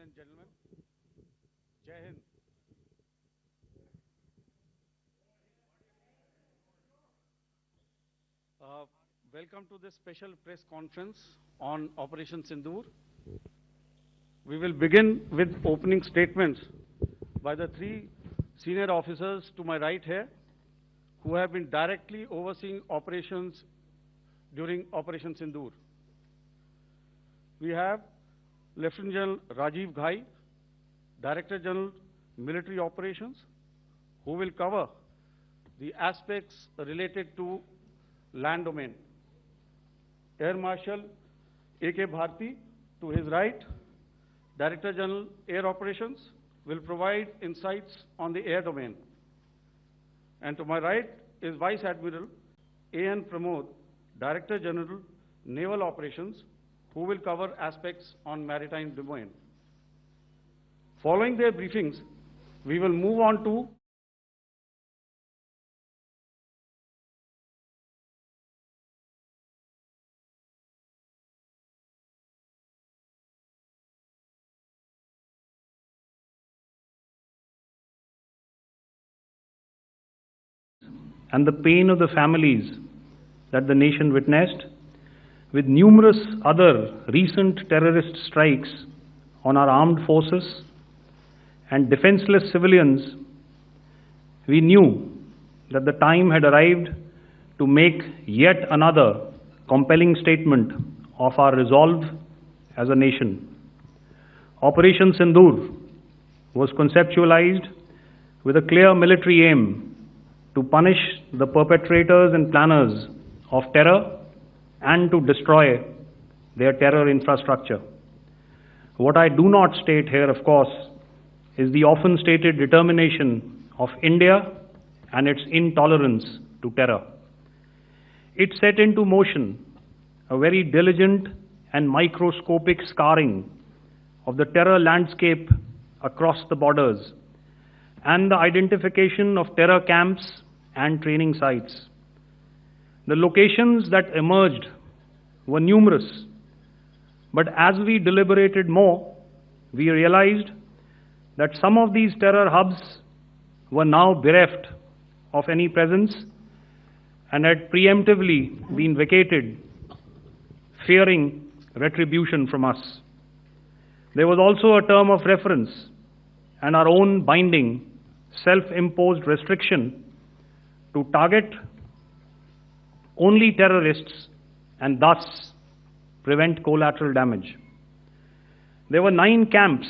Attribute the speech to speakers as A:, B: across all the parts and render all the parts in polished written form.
A: and gentlemen, Jai Hind. Welcome to this special press conference on Operation Sindoor. We will begin with opening statements by the three senior officers to my right here, who have been directly overseeing operations during Operation Sindoor. We have Lieutenant General Rajiv Ghai, Director General Military Operations, who will cover the aspects related to land domain. Air Marshal A.K. Bharti, to his right, Director General Air Operations, will provide insights on the air domain. And to my right is Vice Admiral A.N. Pramod, Director General Naval Operations, who will cover aspects on maritime domain. Following their briefings, we will move on to
B: and the pain of the families that the nation witnessed, with numerous other recent terrorist strikes on our armed forces and defenseless civilians, we knew that the time had arrived to make yet another compelling statement of our resolve as a nation. Operation Sindoor was conceptualized with a clear military aim to punish the perpetrators and planners of terror and to destroy their terror infrastructure. What I do not state here, of course, is the often stated determination of India and its intolerance to terror. It set into motion a very diligent and microscopic scarring of the terror landscape across the borders and the identification of terror camps and training sites. The locations that emerged were numerous, but as we deliberated more, we realized that some of these terror hubs were now bereft of any presence and had preemptively been vacated, fearing retribution from us. There was also a term of reference and our own binding, self-imposed restriction to target only terrorists and thus prevent collateral damage. There were 9 camps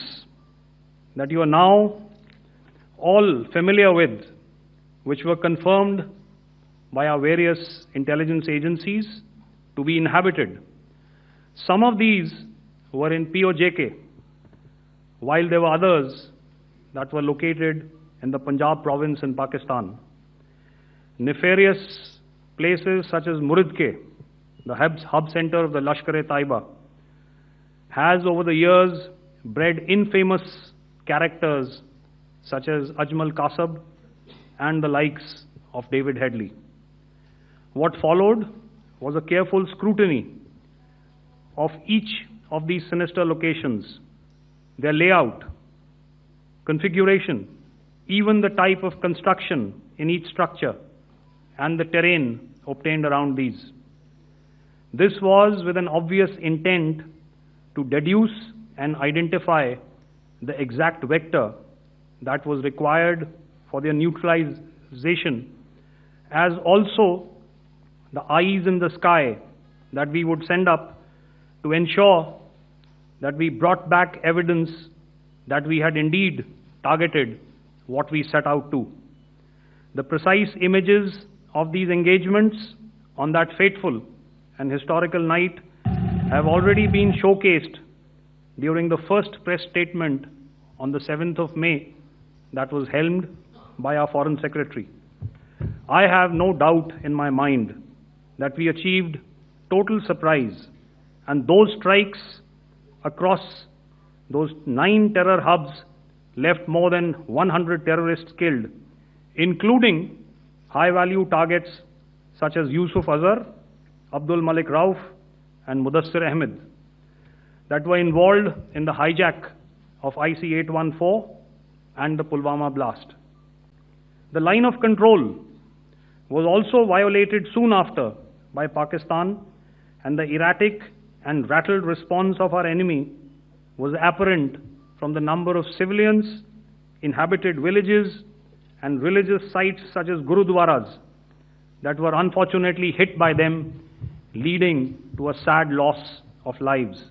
B: that you are now all familiar with, which were confirmed by our various intelligence agencies to be inhabited. Some of these were in POJK, while there were others that were located in the Punjab province in Pakistan. Nefarious places such as Muridke, the hub center of the Lashkar-e-Taiba, has over the years bred infamous characters such as Ajmal Kasab and the likes of David Headley. What followed was a careful scrutiny of each of these sinister locations, their layout, configuration, even the type of construction in each structure, and the terrain obtained around these. This was with an obvious intent to deduce and identify the exact vector that was required for their neutralization, as also the eyes in the sky that we would send up to ensure that we brought back evidence that we had indeed targeted what we set out to. The precise images of these engagements on that fateful and historical night have already been showcased during the first press statement on the 7th of May that was helmed by our Foreign Secretary. I have no doubt in my mind that we achieved total surprise, and those strikes across those 9 terror hubs left more than 100 terrorists killed, including high-value targets such as Yusuf Azhar, Abdul Malik Rauf, and Mudassir Ahmed, that were involved in the hijack of IC-814 and the Pulwama blast. The line of control was also violated soon after by Pakistan, and the erratic and rattled response of our enemy was apparent from the number of civilians, inhabited villages, and religious sites such as Gurudwaras that were unfortunately hit by them, leading to a sad loss of lives.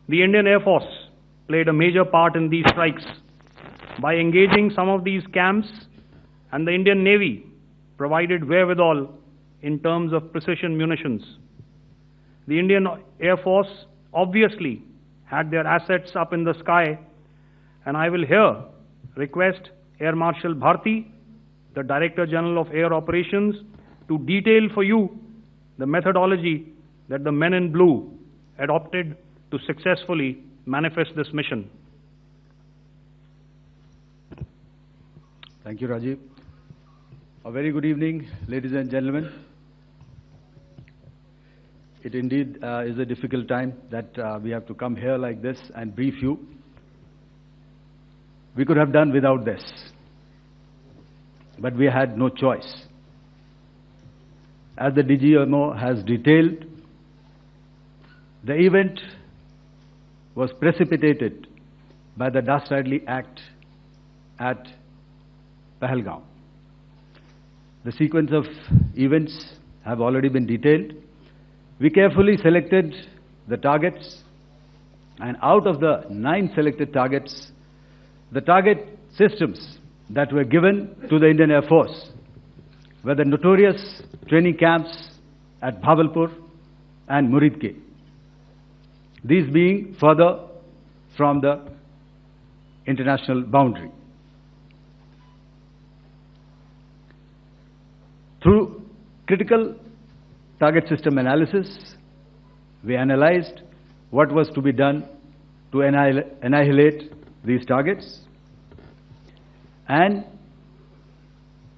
B: The Indian Air Force played a major part in these strikes by engaging some of these camps, and the Indian Navy provided wherewithal in terms of precision munitions. The Indian Air Force obviously had their assets up in the sky, and I will here request Air Marshal Bharti, the Director General of Air Operations, to detail for you the methodology that the men in blue adopted to successfully manifest this mission.
C: Thank you, Rajiv. A very good evening, ladies and gentlemen. It indeed is a difficult time that we have to come here like this and brief you. We could have done without this, but we had no choice. As the DGMO has detailed, the event was precipitated by the dastardly act at Pahalgam. The sequence of events have already been detailed. We carefully selected the targets, and out of the 9 selected targets, the target systems that were given to the Indian Air Force were the notorious training camps at Bhavalpur and Muridke, these being further from the international boundary. Through critical target system analysis, we analyzed what was to be done to annihilate these targets and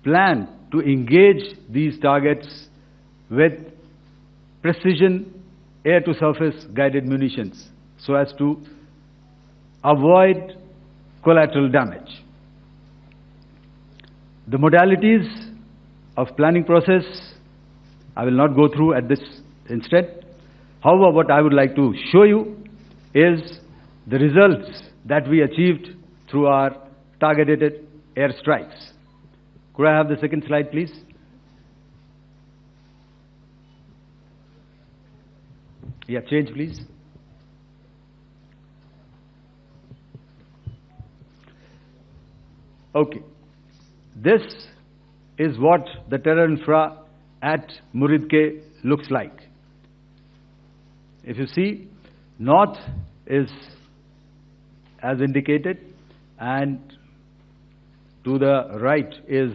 C: plan to engage these targets with precision air-to-surface guided munitions so as to avoid collateral damage. The modalities of planning process I will not go through at this instant. However, what I would like to show you is the results that we achieved through our targeted air strikes. Could I have the second slide, please? Yeah, change, please. Okay. This is what the terror infra at Muridke looks like. If you see, north is as indicated, and to the right is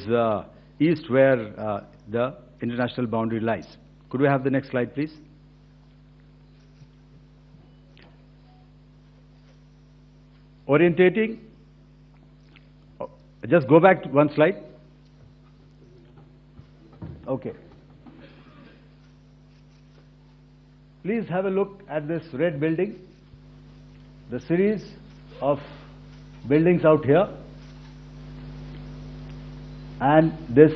C: east, where the international boundary lies. Could we have the next slide, please? Orientating. Just go back to one slide. Okay. Please have a look at this red building, the series of buildings out here, and this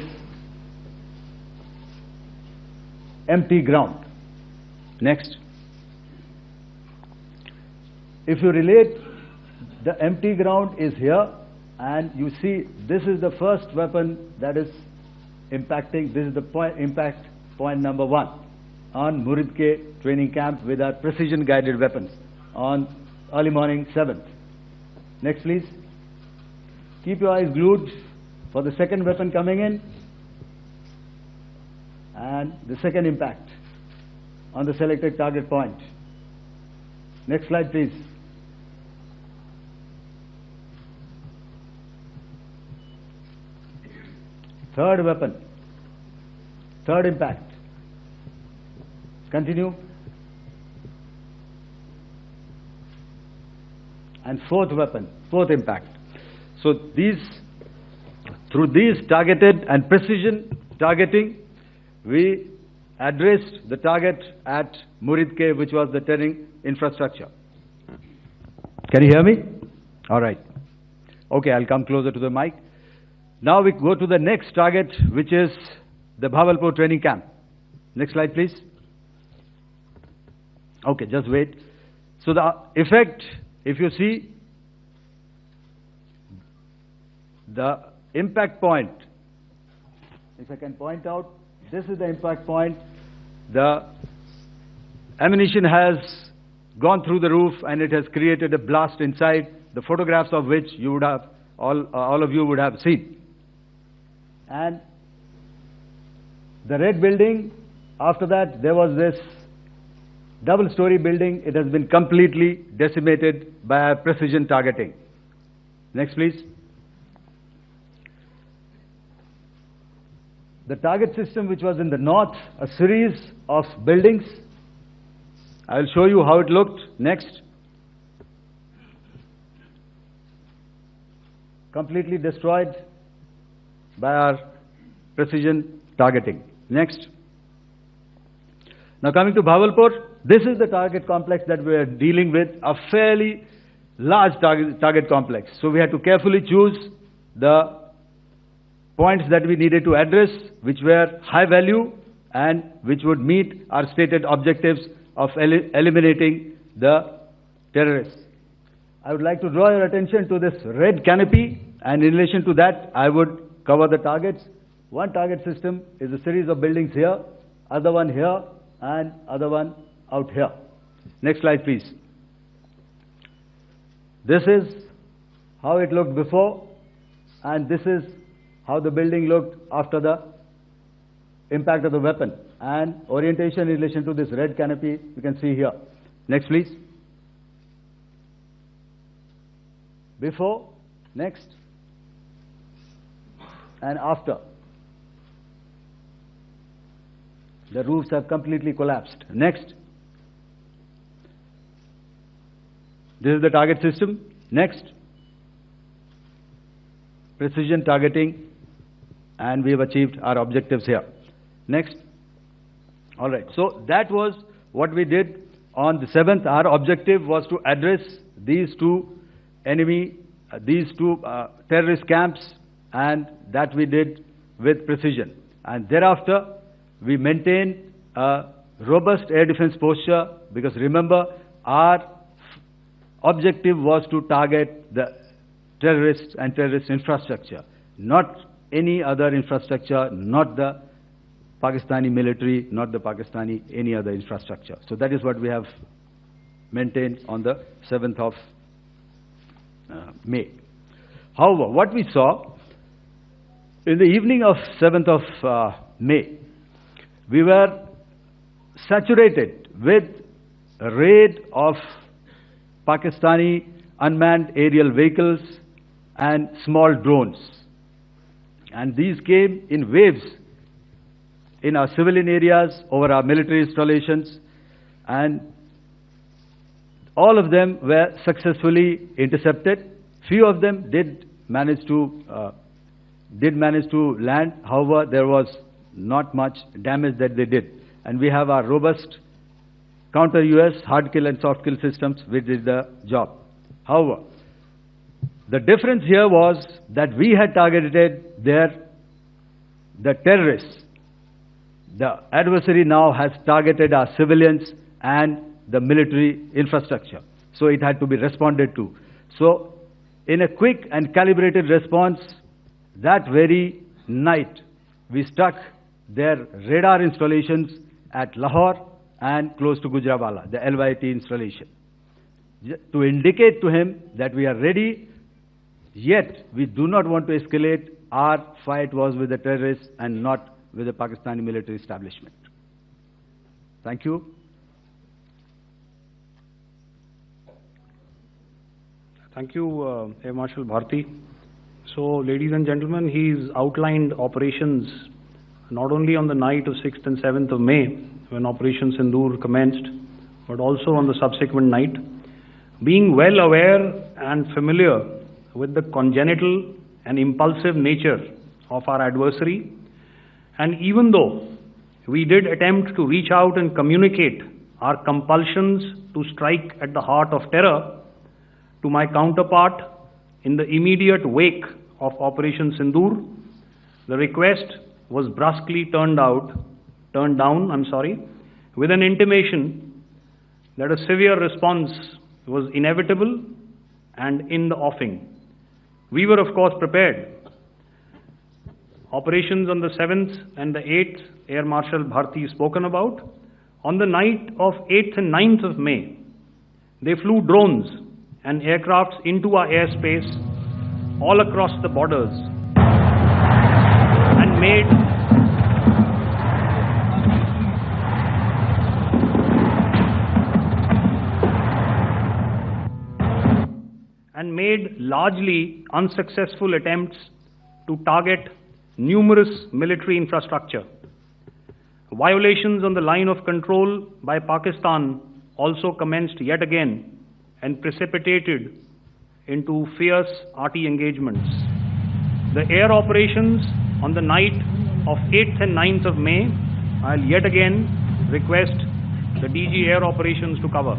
C: empty ground. Next. If you relate, the empty ground is here, and you see this is the first weapon that is impacting. This is the impact point number 1 on Muridke training camp with our precision guided weapons on early morning 7th. Next, please. Keep your eyes glued for the second weapon coming in and the second impact on the selected target point. Next slide, please. Third weapon, third impact. Continue. And fourth weapon, fourth impact. So through these targeted and precision targeting, we addressed the target at Muridke, which was the terrain infrastructure. Can you hear me? All right. Okay, I'll come closer to the mic. Now we go to the next target, which is the Bhavalpur training camp. Next slide, please. Okay, just wait. So the effect, if you see, the impact point, if I can point out, this is the impact point. The ammunition has gone through the roof and it has created a blast inside, the photographs of which you would have, all of you would have seen. And the red building, after that there was this double-story building. It has been completely decimated by precision targeting. Next, please. The target system, which was in the north, a series of buildings. I will show you how it looked. Next. Completely destroyed by our precision targeting. Next. Now coming to Bhavalpur, this is the target complex that we are dealing with, a fairly large target complex. So we had to carefully choose the points that we needed to address, which were high value and which would meet our stated objectives of eliminating the terrorists. I would like to draw your attention to this red canopy, and in relation to that, I would cover the targets. One target system is a series of buildings here, other one here, and other one out here. Next slide, please. This is how it looked before, and this is how the building looked after the impact of the weapon. And orientation in relation to this red canopy, you can see here. Next, please. Before, next, and after. The roofs have completely collapsed. Next. This is the target system. Next. Precision targeting, and we have achieved our objectives here. Next. All right. So that was what we did on the 7th. Our objective was to address these two terrorist camps, and that we did with precision. And thereafter, we maintained a robust air defense posture, because remember, our objective was to target the terrorists and terrorist infrastructure, not any other infrastructure, not the Pakistani military, not the Pakistani any other infrastructure. So that is what we have maintained on the 7th of May. However, what we saw in the evening of 7th of May, we were saturated with a raid of Pakistani unmanned aerial vehicles and small drones. And these came in waves in our civilian areas, over our military installations, and all of them were successfully intercepted. Few of them did manage to land. However, there was not much damage that they did. And we have our robust counter-US hard kill and soft kill systems which did the job. However, the difference here was that we had targeted the terrorists. The adversary now has targeted our civilians and the military infrastructure. So it had to be responded to. So in a quick and calibrated response, that very night, we struck their radar installations at Lahore and close to Gujranwala, the LYT installation, to indicate to him that we are ready, yet we do not want to escalate. Our fight was with the terrorists and not with the Pakistani military establishment. Thank you.
B: Thank you, Air Marshal Bharti. So, ladies and gentlemen, he's outlined operations not only on the night of 6th and 7th of May, when Operation Sindoor commenced, but also on the subsequent night. Being well aware and familiar with the congenital and impulsive nature of our adversary, and even though we did attempt to reach out and communicate our compulsions to strike at the heart of terror to my counterpart in the immediate wake of Operation Sindoor, the request was brusquely turned down, with an intimation that a severe response was inevitable and in the offing. We were, of course, prepared. Operations on the 7th and the 8th, Air Marshal Bharti spoken about. On the night of 8th and 9th of May, they flew drones and aircrafts into our airspace all across the borders and made largely unsuccessful attempts to target numerous military infrastructure. Violations on the line of control by Pakistan also commenced yet again and precipitated into fierce arty engagements. The air operations on the night of 8th and 9th of May, I'll yet again request the DG Air Operations to cover.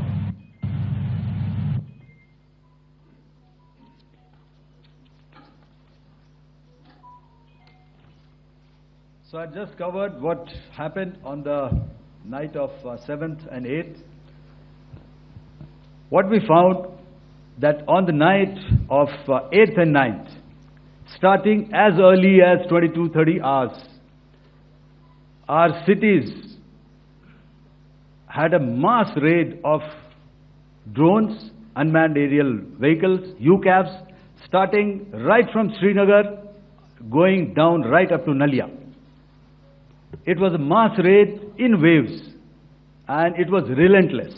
C: So I just covered what happened on the night of 7th and 8th. What we found that on the night of 8th and 9th, starting as early as 22:30 hours, our cities had a mass raid of drones, unmanned aerial vehicles, UCAVs, starting right from Srinagar, going down right up to Nalia. It was a mass raid in waves, and it was relentless.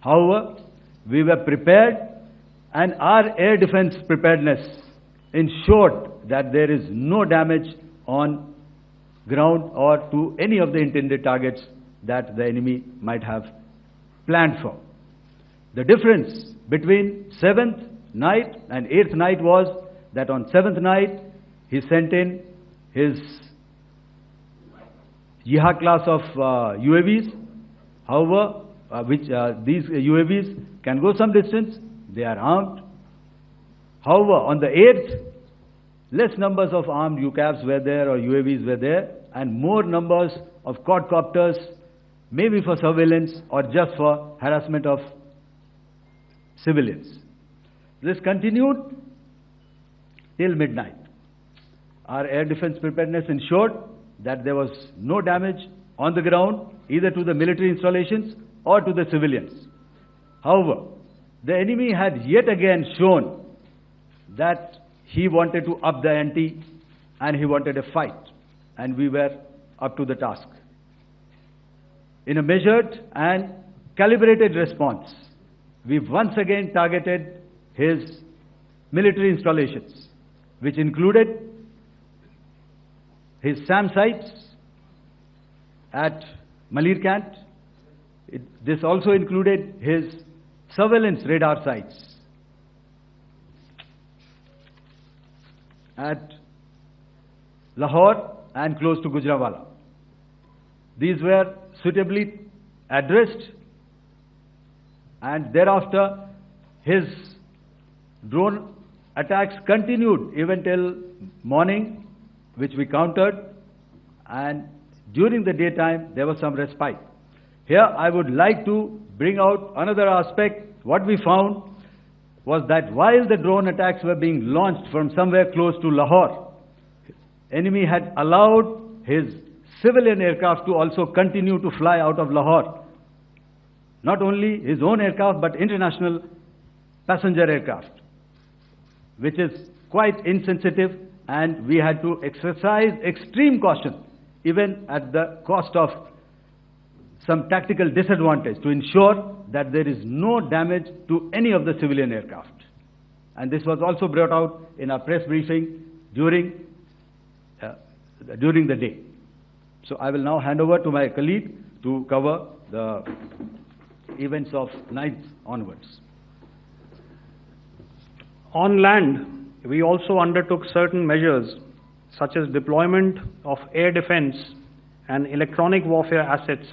C: However, we were prepared, and our air defense preparedness ensured that there is no damage on ground or to any of the intended targets that the enemy might have planned for. The difference between 7th night and 8th night was that on 7th night, he sent in his Jihad class of UAVs, however, these UAVs can go some distance, they are armed. However, on the 8th, less numbers of armed UCAVs were there or UAVs were there, and more numbers of quadcopters, maybe for surveillance or just for harassment of civilians. This continued till midnight. Our air defense preparedness ensured that there was no damage on the ground, either to the military installations or to the civilians. However, the enemy had yet again shown that he wanted to up the ante and he wanted a fight, and we were up to the task. In a measured and calibrated response, we once again targeted his military installations, which included his SAM sites at Malirkant. This also included his surveillance radar sites at Lahore and close to Gujranwala. These were suitably addressed, and thereafter his drone attacks continued even till morning, which we countered, and during the daytime there was some respite. Here I would like to bring out another aspect. What we found was that while the drone attacks were being launched from somewhere close to Lahore, enemy had allowed his civilian aircraft to also continue to fly out of Lahore. Not only his own aircraft, but international passenger aircraft, which is quite insensitive, and we had to exercise extreme caution, even at the cost of some tactical disadvantage, to ensure that there is no damage to any of the civilian aircraft. And this was also brought out in our press briefing during the day. So I will now hand over to my colleague to cover the events of 9th onwards.
B: On land, we also undertook certain measures such as deployment of air defense and electronic warfare assets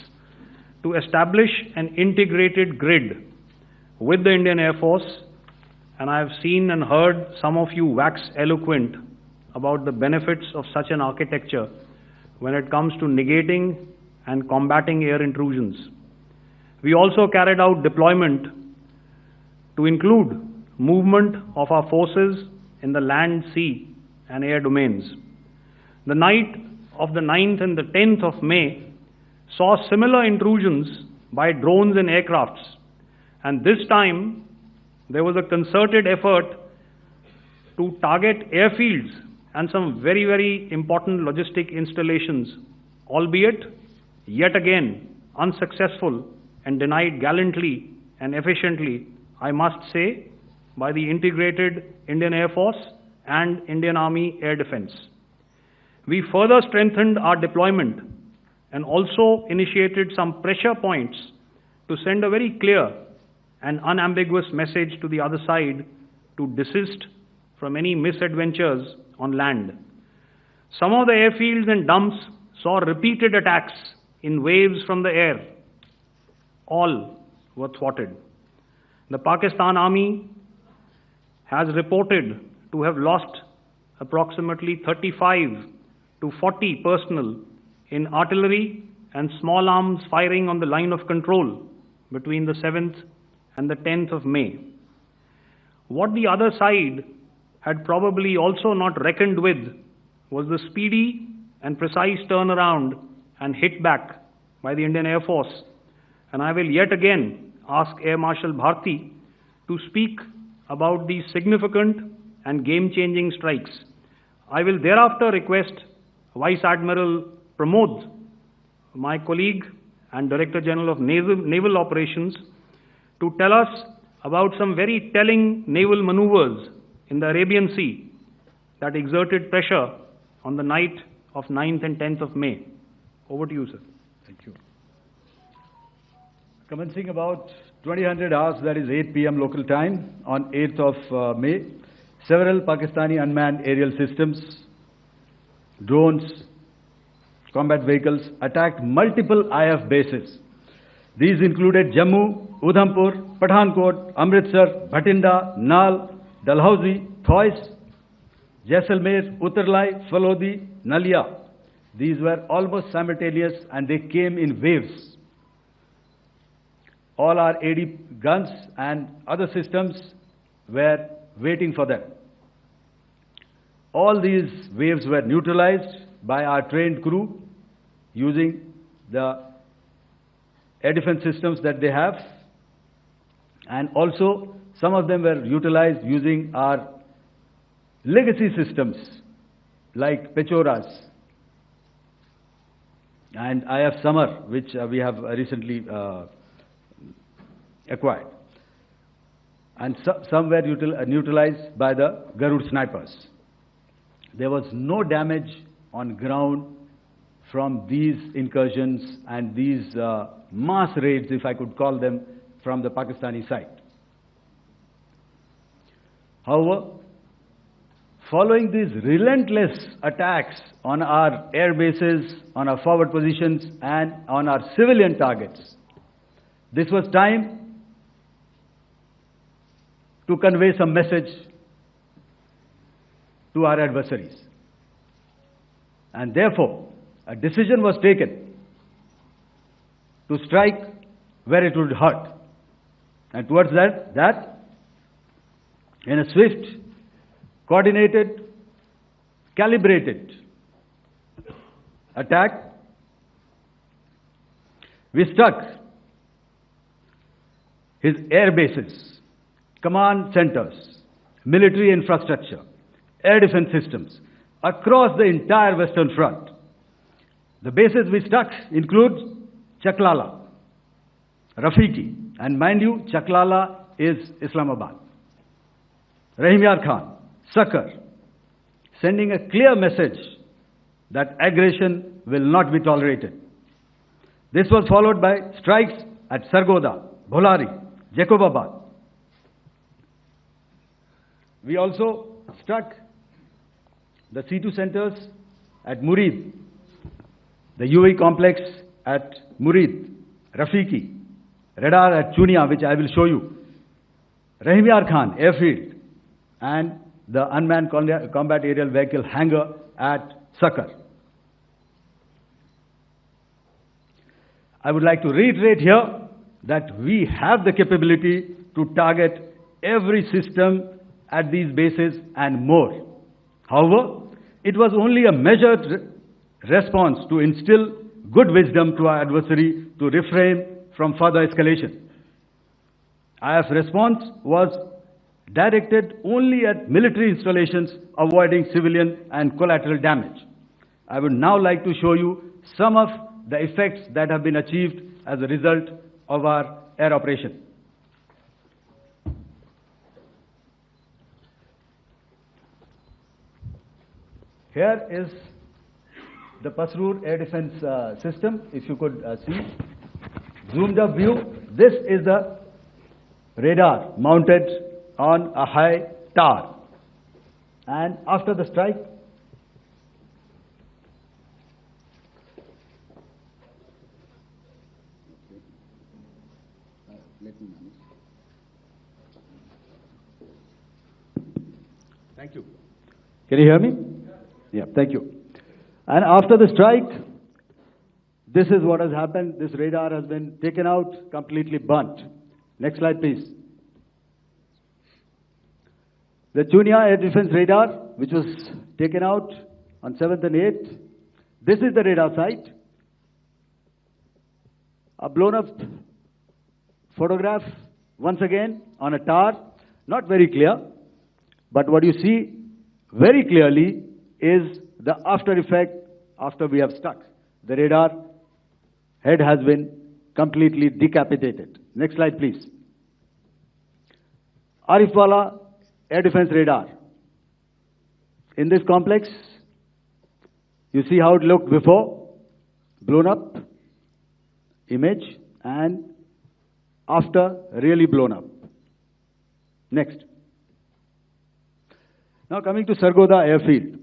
B: to establish an integrated grid with the Indian Air Force and I have seen and heard some of you wax eloquent about the benefits of such an architecture when it comes to negating and combating air intrusions. We also carried out deployment to include movement of our forces in the land, sea, and air domains. The night of the 9th and the 10th of May saw similar intrusions by drones and aircrafts, and this time there was a concerted effort to target airfields and some very, very important logistic installations, albeit yet again unsuccessful and denied gallantly and efficiently, I must say, by the integrated Indian Air Force and Indian Army Air Defense. We further strengthened our deployment and also initiated some pressure points to send a very clear and unambiguous message to the other side to desist from any misadventures on land. Some of the airfields and dumps saw repeated attacks in waves from the air. All were thwarted. The Pakistan Army has reported to have lost approximately 35 to 40 personnel in artillery and small arms firing on the line of control between the 7th and the 10th of May. What the other side had probably also not reckoned with was the speedy and precise turnaround and hit back by the Indian Air Force. And I will yet again ask Air Marshal Bharti to speak about these significant and game-changing strikes. I will thereafter request Vice Admiral Pramod, my colleague and Director General of Naval Operations, to tell us about some very telling naval maneuvers in the Arabian Sea that exerted pressure on the night of 9th and 10th of May. Over to you, sir.
C: Thank you. Commencing about 2000 hours, that is 8 p.m. local time, on 8th of May, several Pakistani unmanned aerial systems, drones, combat vehicles attacked multiple IF bases. These included Jammu, Udhampur, Pathankot, Amritsar, Bhatinda, Nal, Dalhousie, Thois, Jaisalmer, Uttarlai, Falodi, Nalia. These were almost simultaneous and they came in waves. All our AD guns and other systems were waiting for them. All these waves were neutralized by our trained crew using the air defense systems that they have, and also some of them were utilized using our legacy systems like Pechoras and IF Summer, which we have recently acquired. And some were neutralized by the Garud snipers. There was no damage on ground from these incursions and these mass raids, if I could call them, from the Pakistani side. However, following these relentless attacks on our air bases, on our forward positions, and on our civilian targets, this was time to convey some message to our adversaries. And therefore, a decision was taken to strike where it would hurt. And towards that, in a swift, coordinated, calibrated attack, we struck his air bases, command centers, military infrastructure, air defense systems across the entire Western Front. The bases we struck include Chaklala, Rafiki, and mind you, Chaklala is Islamabad, Rahim Yar Khan, Sakar, sending a clear message that aggression will not be tolerated. This was followed by strikes at Sargoda, Bholari, Jacobabad. We also struck the C2 centers at Murid, the UAE complex at Murid, Rafiki, radar at Chunia, which I will show you, Rahimyar Khan Airfield and the unmanned combat aerial vehicle hangar at Sakar. I would like to reiterate here that we have the capability to target every system at these bases and more. However, it was only a measured response to instill good wisdom to our adversary to refrain from further escalation. IF's response was directed only at military installations, avoiding civilian and collateral damage. I would now like to show you some of the effects that have been achieved as a result of our air operation. Here is the Pasrur air defense system, if you could see. Zoomed up view, this is the radar mounted on a high tower. And after the strike, thank you. Can you hear me? Yeah, thank you. And after the strike, this is what has happened. This radar has been taken out, completely burnt. Next slide, please. The Chunia air defense radar, which was taken out on 7th and 8th. This is the radar site. A blown up photograph, once again, on a tower. Not very clear, but what you see very clearly is the after effect after we have struck. The radar head has been completely decapitated. Next slide, please. Arifwala air defense radar. In this complex, you see how it looked before, blown up image, and after really blown up. Next. Now coming to Sargodha airfield.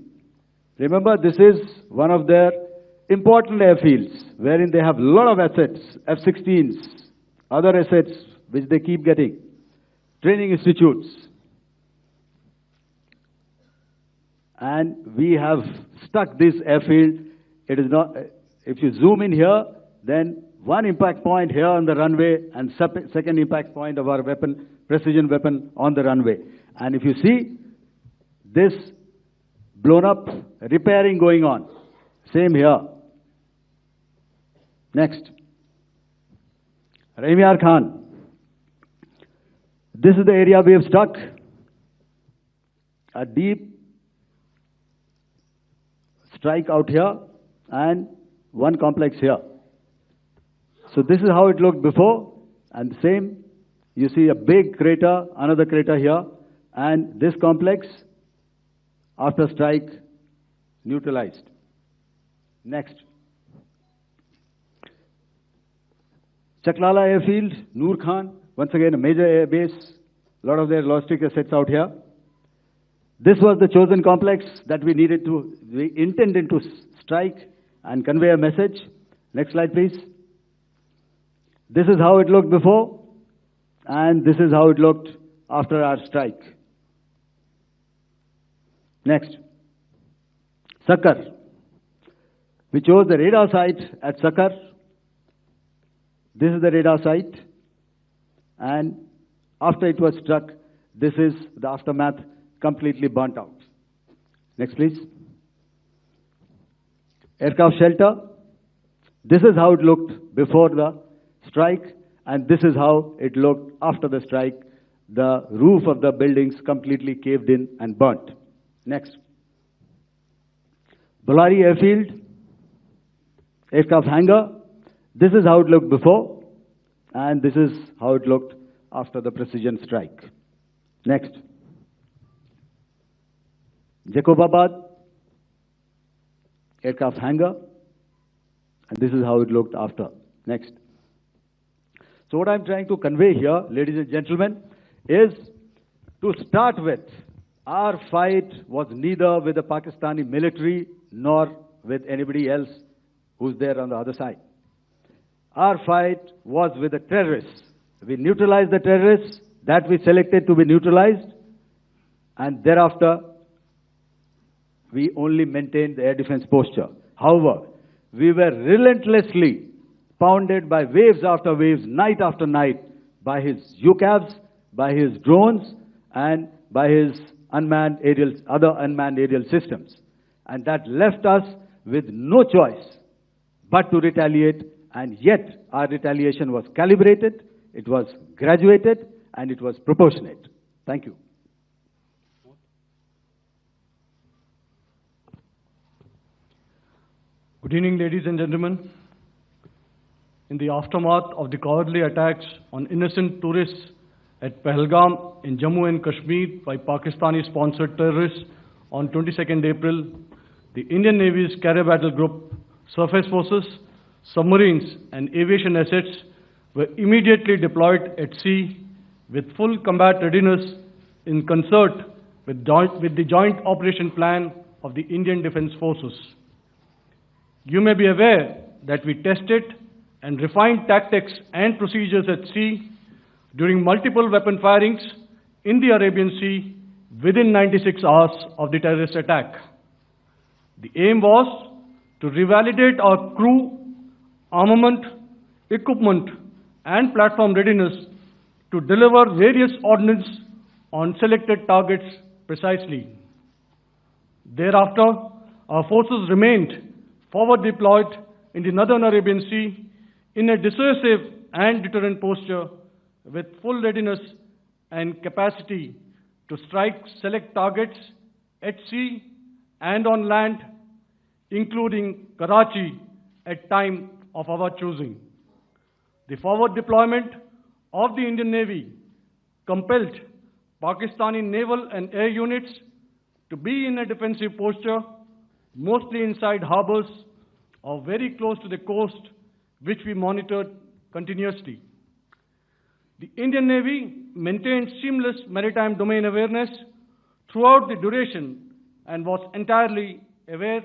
C: Remember, this is one of their important airfields wherein they have a lot of assets, F-16s, other assets which they keep getting, training institutes. And we have stuck this airfield. It is not, if you zoom in here, then one impact point here on the runway and second impact point of our weapon, precision weapon on the runway. And if you see this blown up repairing going on, same here. Next. Rahimyar Khan. This is the area we have struck. A deep strike out here and one complex here. So this is how it looked before, and the same, you see a big crater, another crater here, and this complex, after strike, neutralized. Next. Chaklala airfield, Noor Khan, once again a major air base, a lot of their logistic assets out here. This was the chosen complex that we intended to strike and convey a message. Next slide, please. This is how it looked before, and this is how it looked after our strike. Next. Sakar. We chose the radar site at Sakar. This is the radar site, and after it was struck, this is the aftermath, completely burnt out. Next, please. Aircraft shelter. This is how it looked before the strike, and this is how it looked after the strike. The roof of the buildings completely caved in and burnt. Next. Bolari airfield, aircraft hangar. This is how it looked before, and this is how it looked after the precision strike. Next. Jacobabad, aircraft hangar, and this is how it looked after. Next. So what I'm trying to convey here, ladies and gentlemen, is to start with, our fight was neither with the Pakistani military nor with anybody else who's there on the other side. Our fight was with the terrorists. We neutralized the terrorists That we selected to be neutralized, and thereafter we only maintained the air defense posture. However, we were relentlessly pounded by waves after waves, night after night, by his UCAVs, by his drones, and by his other unmanned aerial systems. And that left us with no choice but to retaliate, and yet our retaliation was calibrated, it was graduated, and it was proportionate. Thank you.
D: Good evening, ladies and gentlemen. In the aftermath of the cowardly attacks on innocent tourists at Pahalgam in Jammu and Kashmir by Pakistani-sponsored terrorists on 22nd April, the Indian Navy's Carrier Battle Group, surface forces, submarines, and aviation assets were immediately deployed at sea with full combat readiness in concert with the Joint Operation Plan of the Indian Defence Forces. You may be aware that we tested and refined tactics and procedures at sea during multiple weapon firings in the Arabian Sea within 96 hours of the terrorist attack. The aim was to revalidate our crew, armament, equipment, and platform readiness to deliver various ordnance on selected targets precisely. Thereafter, our forces remained forward deployed in the northern Arabian Sea in a dissuasive and deterrent posture with full readiness and capacity to strike select targets at sea and on land, including Karachi at time of our choosing. The forward deployment of the Indian Navy compelled Pakistani naval and air units to be in a defensive posture, mostly inside harbors or very close to the coast, which we monitored continuously. The Indian Navy maintained seamless maritime domain awareness throughout the duration and was entirely aware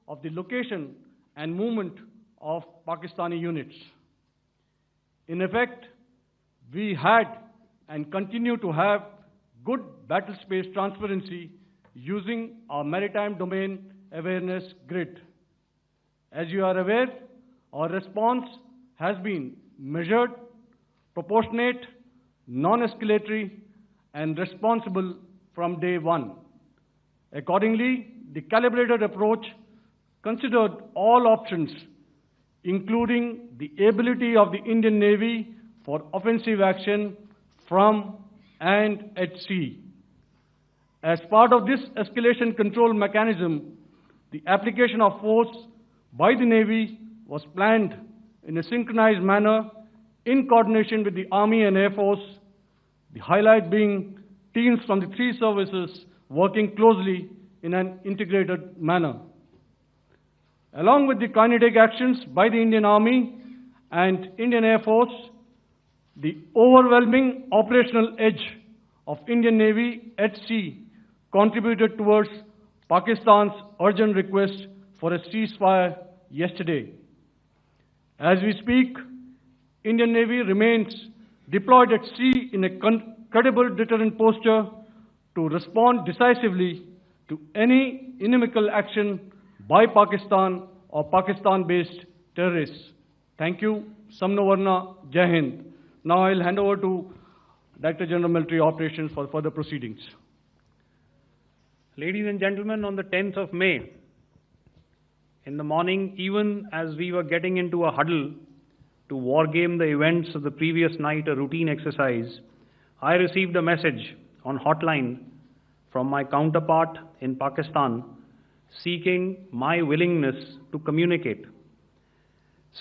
D: of the location and movement of Pakistani units. In effect, we had and continue to have good battle space transparency using our maritime domain awareness grid. As you are aware, our response has been measured, proportionate, non-escalatory, and responsible from day one. Accordingly, the calibrated approach considered all options, including the ability of the Indian Navy for offensive action from and at sea. As part of this escalation control mechanism, the application of force by the Navy was planned in a synchronized manner in coordination with the Army and Air Force, the highlight being teams from the three services working closely in an integrated manner. Along with the kinetic actions by the Indian Army and Indian Air Force, the overwhelming operational edge of Indian Navy at sea contributed towards Pakistan's urgent request for a ceasefire yesterday. As we speak, Indian Navy remains deployed at sea in a credible deterrent posture to respond decisively to any inimical action by Pakistan or Pakistan-based terrorists. Thank you. Samno Varna, Jai Hind. Now I'll hand over to Director General Military Operations for further proceedings.
B: Ladies and gentlemen, on the 10th of May, in the morning, even as we were getting into a huddle to wargame the events of the previous night, a routine exercise, I received a message on hotline from my counterpart in Pakistan seeking my willingness to communicate.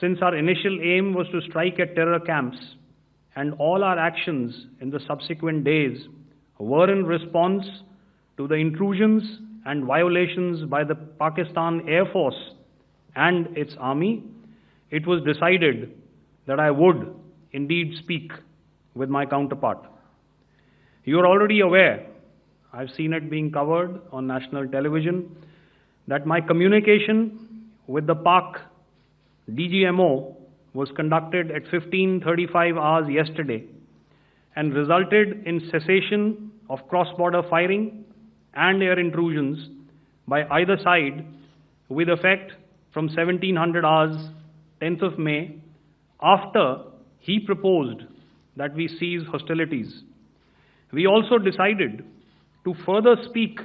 B: Since our initial aim was to strike at terror camps, and all our actions in the subsequent days were in response to the intrusions and violations by the Pakistan Air Force and its army, it was decided that I would indeed speak with my counterpart. You are already aware, I've seen it being covered on national television, that my communication with the Pak DGMO was conducted at 15:35 hours yesterday, and resulted in cessation of cross-border firing and air intrusions by either side with effect from 1700 hours, 10th of May, after he proposed that we cease hostilities. We also decided to further speak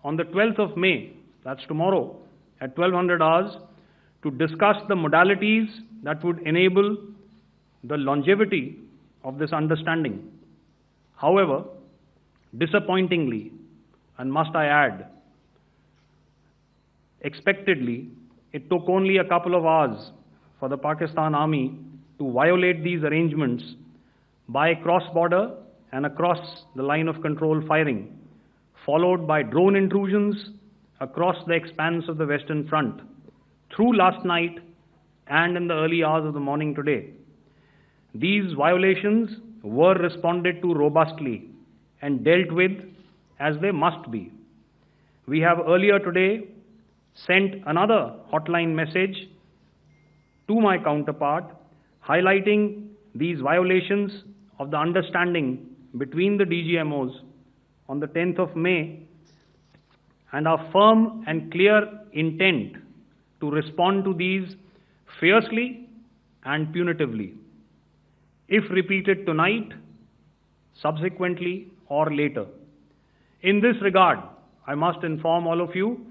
B: on the 12th of May, that's tomorrow, at 1200 hours, to discuss the modalities that would enable the longevity of this understanding. However, disappointingly, and must I add, expectedly, it took only a couple of hours for the Pakistan Army to violate these arrangements by cross-border and across the line of control firing, followed by drone intrusions across the expanse of the Western Front through last night and in the early hours of the morning today. These violations were responded to robustly and dealt with as they must be. We have earlier today sent another hotline message to my counterpart highlighting these violations of the understanding between the DGMOs on the 10th of May and our firm and clear intent to respond to these fiercely and punitively, if repeated tonight, subsequently, or later. In this regard, I must inform all of you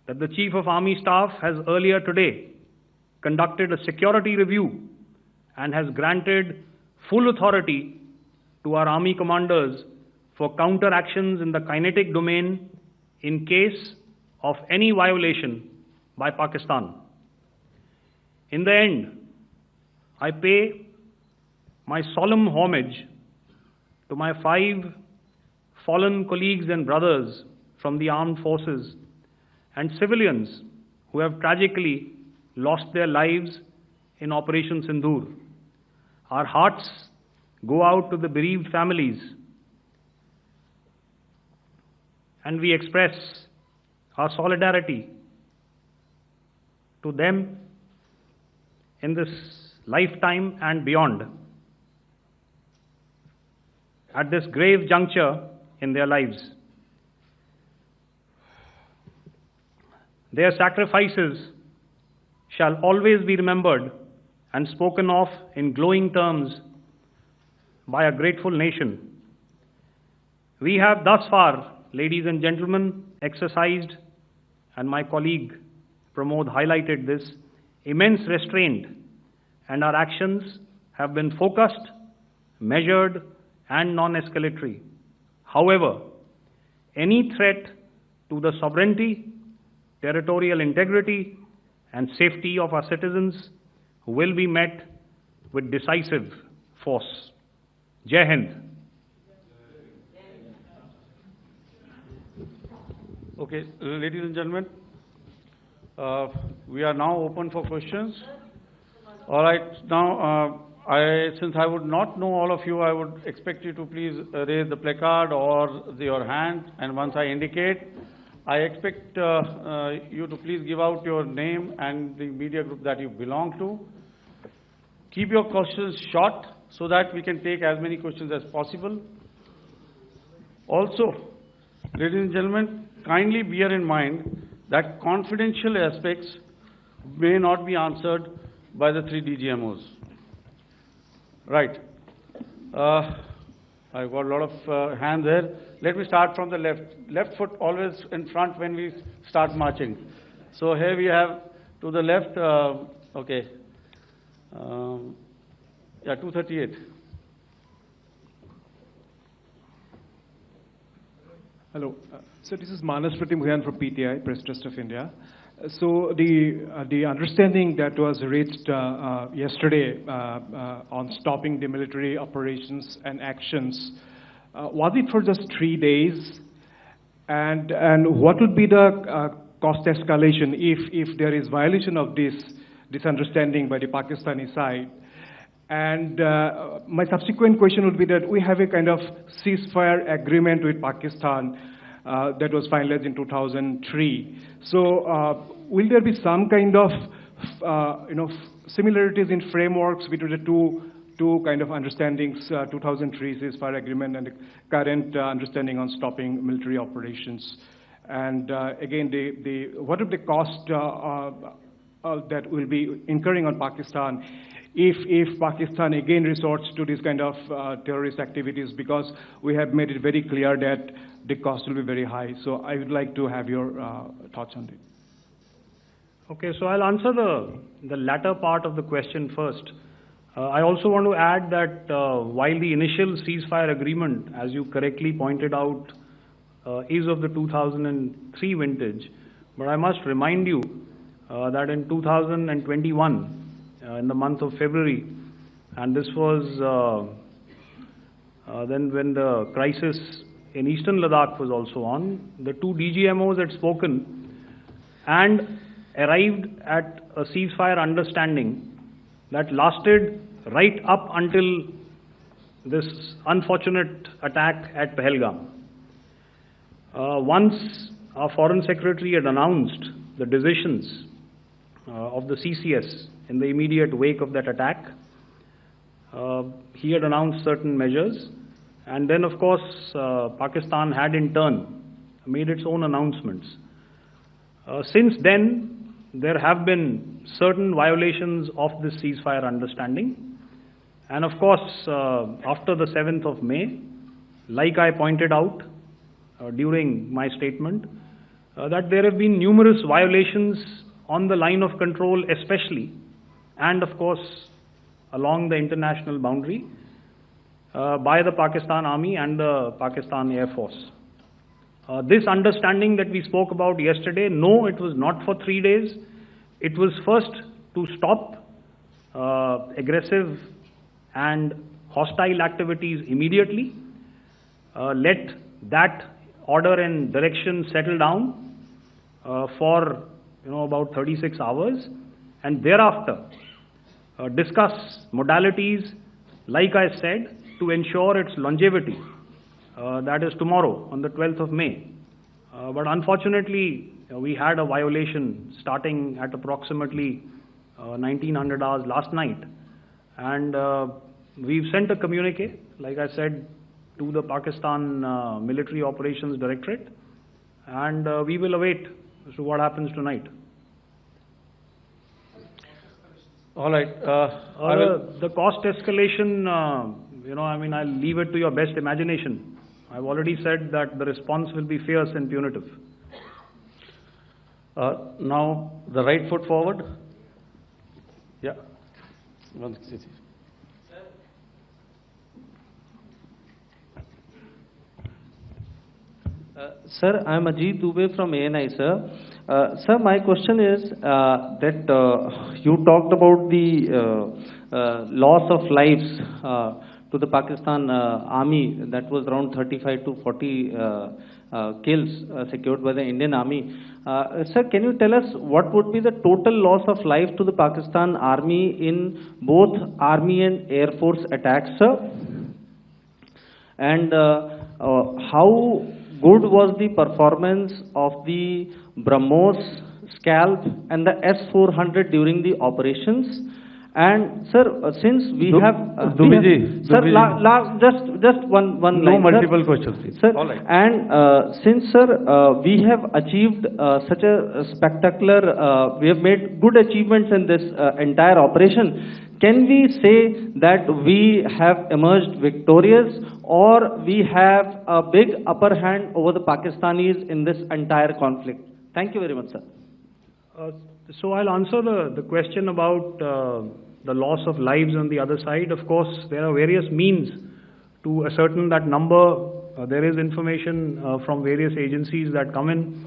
B: that the Chief of Army Staff has earlier today conducted a security review and has granted full authority to our Army commanders for counter-actions in the kinetic domain in case of any violation by Pakistan. In the end, I pay my solemn homage to my 5 fallen colleagues and brothers from the armed forces and civilians who have tragically lost their lives in Operation Sindoor. Our hearts go out to the bereaved families, and we express our solidarity to them in this lifetime and beyond, at this grave juncture in their lives. Their sacrifices shall always be remembered and spoken of in glowing terms by a grateful nation. We have thus far, ladies and gentlemen, exercised, and my colleague Pramod highlighted this, immense restraint, and our actions have been focused, measured, and non-escalatory. However, any threat to the sovereignty, territorial integrity, and safety of our citizens will be met with decisive force. Jai Hind.
A: Okay, ladies and gentlemen, we are now open for questions. All right, now since I would not know all of you, I would expect you to please raise the placard or your hand, and once I indicate, I expect you to please give out your name and the media group that you belong to. Keep your questions short so that we can take as many questions as possible. Also, ladies and gentlemen, kindly bear in mind that confidential aspects may not be answered by the 3 DGMOs. Right. I've got a lot of hands there. Let me start from the left. Left foot always in front when we start marching. So here we have to the left, okay. Yeah, 238.
E: Hello. So this is Manas Pratimudyan from PTI, Press Trust of India. So the understanding that was reached yesterday on stopping the military operations and actions, was it for just 3 days? And what would be the cost escalation if there is violation of this understanding by the Pakistani side? And my subsequent question would be that we have a kind of ceasefire agreement with Pakistan that was finalized in 2003. So will there be some kind of similarities in frameworks between the two kind of understandings, 2003 ceasefire agreement and the current understanding on stopping military operations. And again, what are the cost that will be incurring on Pakistan if Pakistan again resorts to this kind of terrorist activities, because we have made it very clear that the cost will be very high. So I would like to have your thoughts on it.
B: Okay, so I'll answer the latter part of the question first. I also want to add that while the initial ceasefire agreement, as you correctly pointed out, is of the 2003 vintage, but I must remind you that in 2021, in the month of February, and this was then when the crisis in eastern Ladakh was also on, the two DGMOs had spoken and arrived at a ceasefire understanding that lasted right up until this unfortunate attack at Pahalgam. Once our Foreign Secretary had announced the decisions of the CCS in the immediate wake of that attack, he had announced certain measures, and then of course Pakistan had in turn made its own announcements. Since then, there have been certain violations of this ceasefire understanding, and of course after the 7th of May, like I pointed out during my statement, that there have been numerous violations on the line of control especially, and of course along the international boundary by the Pakistan Army and the Pakistan Air Force. This understanding that we spoke about yesterday, no, it was not for 3 days. It was first to stop aggressive and hostile activities immediately, let that order and direction settle down for about 36 hours, and thereafter discuss modalities, like I said, to ensure its longevity. That is tomorrow, on the 12th of May. But unfortunately, we had a violation starting at approximately 1900 hours last night. And we've sent a communique, like I said, to the Pakistan Military Operations Directorate. And we will await as to what happens tonight.
A: All right.
B: The cost escalation, I'll leave it to your best imagination. I've already said that the response will be fierce and punitive.
A: Now, the right foot forward. Yeah.
F: Sir, I am Ajit Dubey from ANI, sir. Sir, my question is that you talked about the loss of lives to the Pakistan Army, that was around 35 to 40 kills secured by the Indian Army. Sir, can you tell us what would be the total loss of life to the Pakistan Army in both Army and Air Force attacks, sir? And how good was the performance of the BrahMos, Scalp and the S-400 during the operations? And sir, since we have sir, just one line,
A: no multiple questions, please.
F: Sir.
A: All right.
F: And since sir, we have achieved such a spectacular, we have made good achievements in this entire operation. Can we say that we have emerged victorious, or we have a big upper hand over the Pakistanis in this entire conflict? Thank you very much, sir.
B: So I'll answer the question about the loss of lives on the other side. Of course, there are various means to ascertain that number. There is information from various agencies that come in.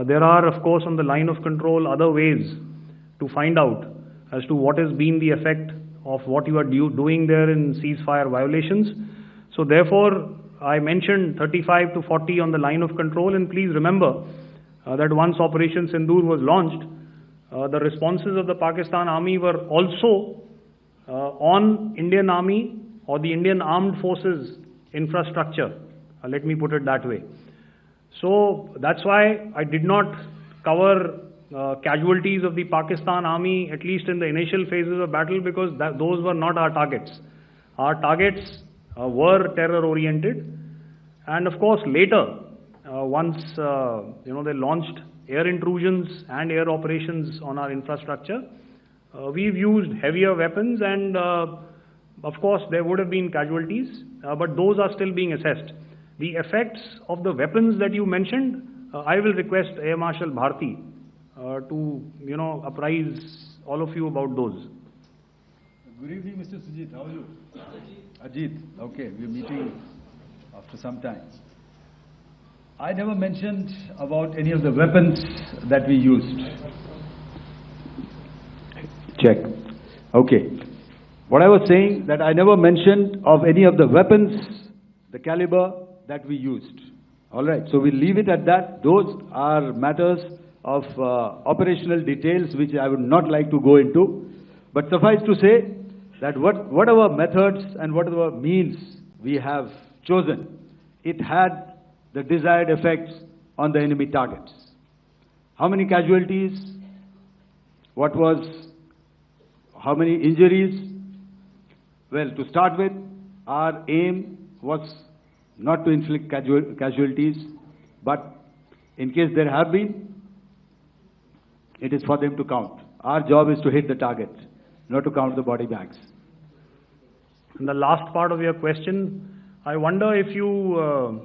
B: There are, of course, on the line of control, other ways to find out as to what has been the effect of what you are doing there in ceasefire violations. So therefore, I mentioned 35 to 40 on the line of control, and please remember that once Operation Sindoor was launched, the responses of the Pakistan Army were also on Indian Army or the Indian Armed Forces infrastructure. Let me put it that way. So that's why I did not cover casualties of the Pakistan Army, at least in the initial phases of battle, because those were not our targets. Our targets were terror-oriented, and of course later, once they launched air intrusions and air operations on our infrastructure, we've used heavier weapons, and of course there would have been casualties, but those are still being assessed. The effects of the weapons that you mentioned, I will request Air Marshal Bharti to apprise all of you about those.
C: Good evening, Mr. Sujit. How are you? Ajit. Okay, we're meeting after some time. I never mentioned about any of the weapons that we used. Check. Okay. What I was saying, that I never mentioned of any of the weapons, the caliber that we used. All right. So we'll leave it at that. Those are matters of operational details which I would not like to go into. But suffice to say that whatever methods and whatever means we have chosen, it had the desired effects on the enemy targets. How many casualties? How many injuries? Well, to start with, our aim was not to inflict casualties, but in case there have been, it is for them to count. Our job is to hit the target, not to count the body bags.
B: And the last part of your question, I wonder if you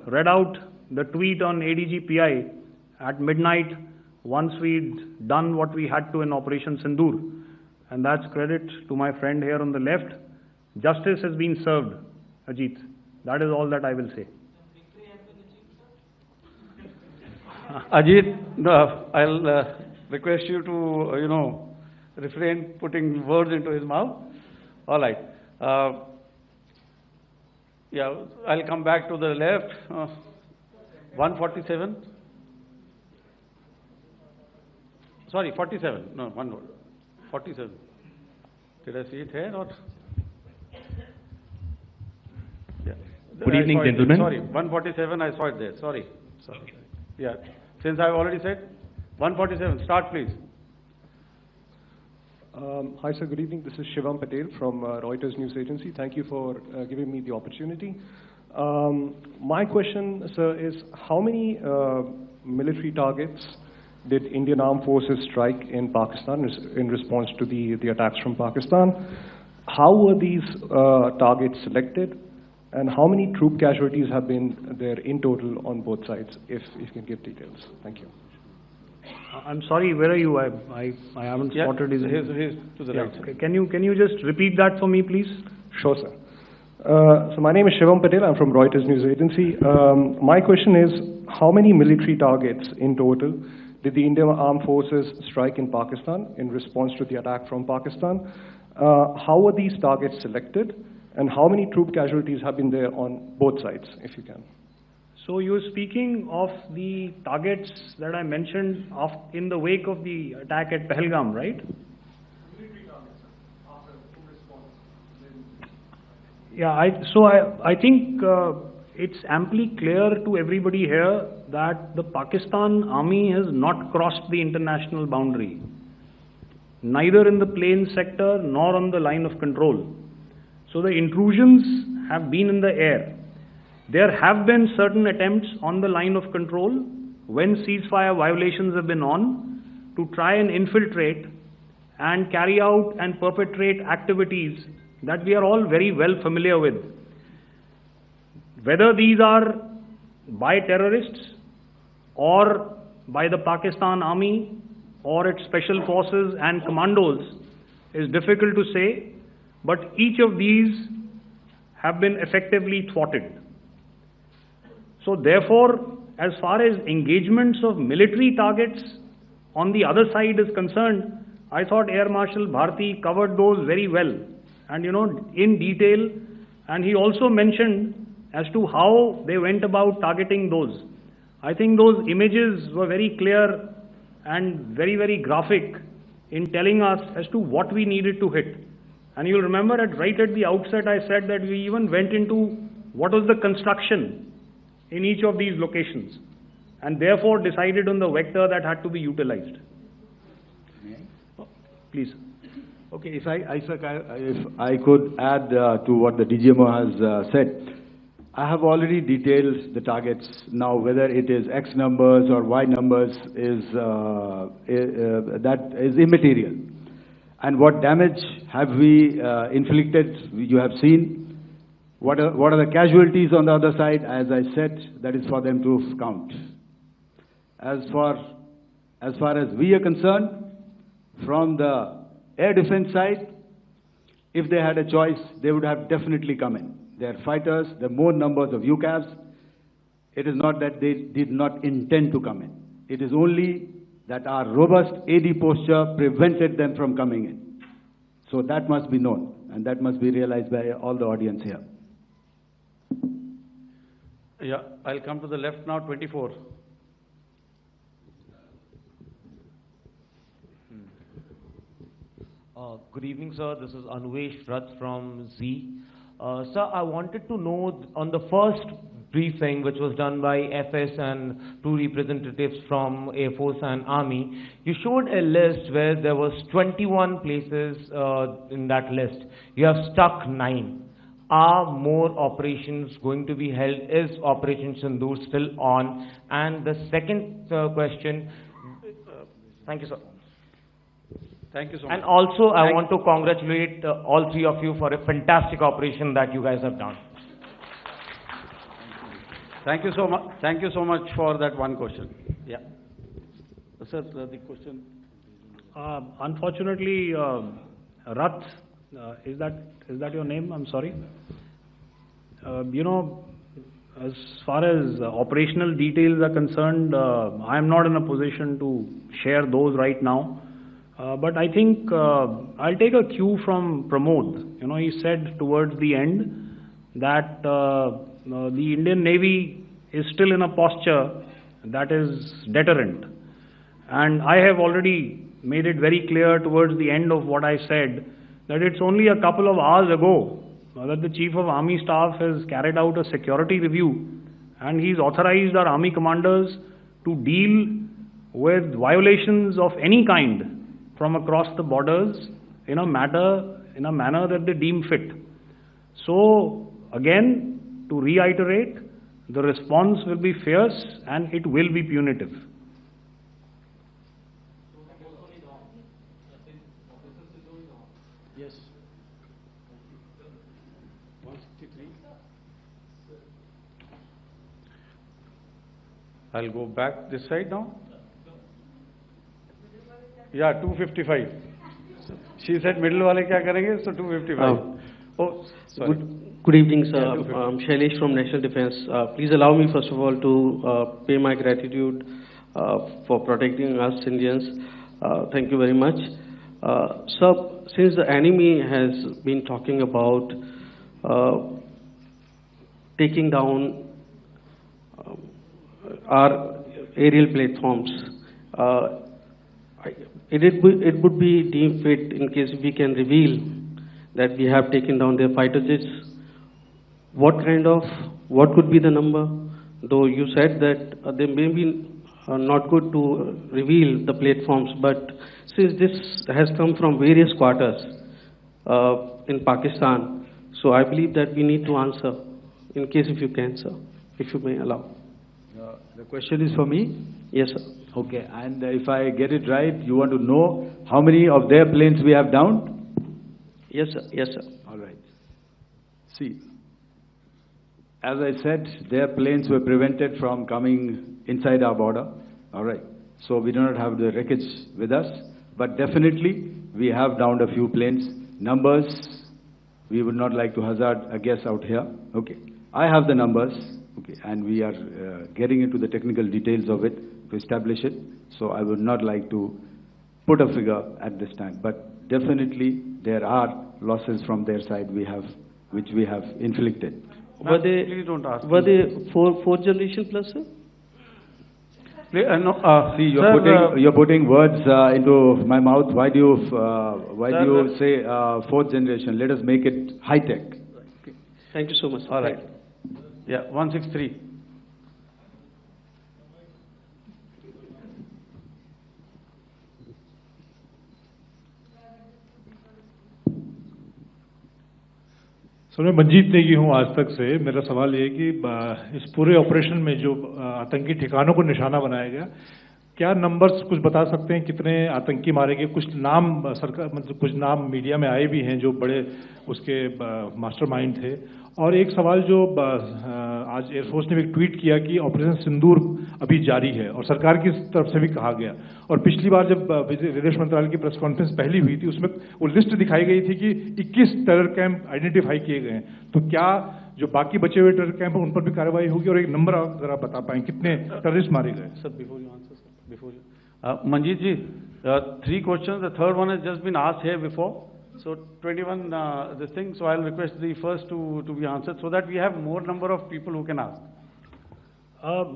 B: read out the tweet on ADG-PI at midnight once we'd done what we had to in Operation Sindoor. And that's credit to my friend here on the left. Justice has been served, Ajit. That is all that I will say.
A: Ajit, I'll request you to, refrain putting words into his mouth. All right. Yeah, I'll come back to the left. 147. Sorry, 47. No, 47. Did I see it here or? Yeah.
G: Good evening, gentlemen.
A: Sorry, 147. I saw it there. Sorry. Yeah. Since I've already said 147. Start, please.
E: Hi, sir. Good evening. This is Shivam Patel from Reuters News Agency. Thank you for giving me the opportunity. My question, sir, is how many military targets did Indian Armed Forces strike in Pakistan in response to the attacks from Pakistan? How were these targets selected? And how many troop casualties have been there in total on both sides, if you can give details? Thank you.
B: I'm sorry, where are you? I haven't spotted his...
A: He's to the right.
B: Okay. Can you just repeat that for me, please?
E: Sure, sir. So my name is Shivam Patel. I'm from Reuters News Agency. My question is, how many military targets in total did the Indian Armed Forces strike in Pakistan in response to the attack from Pakistan? How were these targets selected? And how many troop casualties have been there on both sides, if you can?
B: So you're speaking of the targets that I mentioned in the wake of the attack at Pahalgam, right?
E: Military targets, sir, after response.
B: Yeah, I think it's amply clear to everybody here that the Pakistan Army has not crossed the international boundary, neither in the plain sector nor on the line of control. So the intrusions have been in the air. There have been certain attempts on the line of control when ceasefire violations have been on to try and infiltrate and carry out and perpetrate activities that we are all very well familiar with. Whether these are by terrorists or by the Pakistan Army or its special forces and commandos is difficult to say, but each of these have been effectively thwarted. So therefore, as far as engagements of military targets on the other side is concerned, I thought Air Marshal Bharti covered those very well and in detail, and he also mentioned as to how they went about targeting those. I think those images were very clear and very, very graphic in telling us as to what we needed to hit. And you'll remember right at the outset I said that we even went into what was the construction in each of these locations, and therefore decided on the vector that had to be utilized. Please.
C: Okay, if I could add to what the DGMO has said, I have already detailed the targets. Now, whether it is X numbers or Y numbers that is immaterial. And what damage have we inflicted? You have seen. What are the casualties on the other side? As I said, that is for them to count. As far as we are concerned, from the air defense side, if they had a choice, they would have definitely come in. They are fighters, there are more numbers of UCAVs. It is not that they did not intend to come in. It is only that our robust AD posture prevented them from coming in. So that must be known, and that must be realized by all the audience here.
A: Yeah, I'll come to the left now, 24.
G: Good evening, sir. This is Anuvesh Rath from Z. Sir, I wanted to know on the first briefing, which was done by FS and two representatives from Air Force and Army, you showed a list where there was 21 places in that list. You have stuck 9. Are more operations going to be held? Is Operation Sindoor still on? And the second question, thank you, sir.
A: Thank you so much.
G: And also, I want to congratulate all three of you for a fantastic operation that you guys have done.
A: Thank you so much. Thank you so much for that one question. Yeah. Sir, the question.
B: Unfortunately, Rath, is that your name? I'm sorry. You know, as far as operational details are concerned, I am not in a position to share those right now. But I think I'll take a cue from Pramod. You know, he said towards the end that the Indian Navy is still in a posture that is deterrent. And I have already made it very clear towards the end of what I said that it's only a couple of hours ago that the Chief of Army Staff has carried out a security review, and he's authorized our Army commanders to deal with violations of any kind from across the borders in a manner that they deem fit. So again, to reiterate, the response will be fierce and it will be punitive.
A: Yes. 163. I'll go back this side now. Yeah, 255. She said middle wale kya karenge, so 255. Oh, sorry.
H: Good evening, sir. I'm Shailesh from National Defense. Please allow me, first of all, to pay my gratitude for protecting us Indians. Thank you very much. Sir, since the enemy has been talking about taking down our aerial platforms, it would be deemed fit in case we can reveal that we have taken down their fighter jets. What could be the number? Though you said that they may be not good to reveal the platforms, but since this has come from various quarters in Pakistan, so I believe that we need to answer, in case if you can, sir, if you may allow.
C: The question is for me?
H: Yes, sir.
C: Okay, and if I get it right, you want to know how many of their planes we have downed?
H: Yes, sir. Yes, sir.
C: All right. See, as I said, their planes were prevented from coming inside our border. All right. So we do not have the wreckage with us, but definitely we have downed a few planes. Numbers, we would not like to hazard a guess out here. Okay. I have the numbers. Okay, and we are getting into the technical details of it to establish it. So I would not like to put a figure at this time, but definitely there are losses from their side which we have inflicted.
H: Were they fourth generation plus, sir?
C: No, see, you're putting words into my mouth. Why do you say fourth generation? Let us make it high tech.
H: Okay. Thank you so much.
A: All right. Yeah, 163.
I: Sir, मैं मंजीत नेगी हूँ आज तक से। मेरा सवाल ये है कि इस पूरे ऑपरेशन में जो आतंकी ठिकानों को निशाना बनाया गया, क्या नंबर्स कुछ बता सकते हैं कितने आतंकी मारे गए? कुछ नाम सरकार, मतलब कुछ नाम मीडिया में आए भी हैं जो बड़े उसके मास्टरमाइंड थे। और एक सवाल जो आज एयरफोर्स ने भी ट्वीट किया कि ऑपरेशन सिंदूर अभी जारी है और सरकार की तरफ से भी कहा गया। और पिछली बार जब विदेश मंत्रालय की प्रेस कॉन्फ्रेंस पहली हुई थी उसमें वो लिस्ट दिखाई गई थी कि 21 टेरर कैंप आइडेंटिफाई किए गए हैं। तो क्या जो बाकी बचे हुए टेरर कैंप हैं उन पर भी कार्रवाई होगी? और एक नंबर अगर आप बता पाएं कितने टेररिस्ट मारे गए?
A: Sir, before you answer, sir, before you. Manjeet ji, 3 questions. The third one has just been asked here before. So 21 this thing. So I'll request the first to be answered so that we have more number of people who can ask.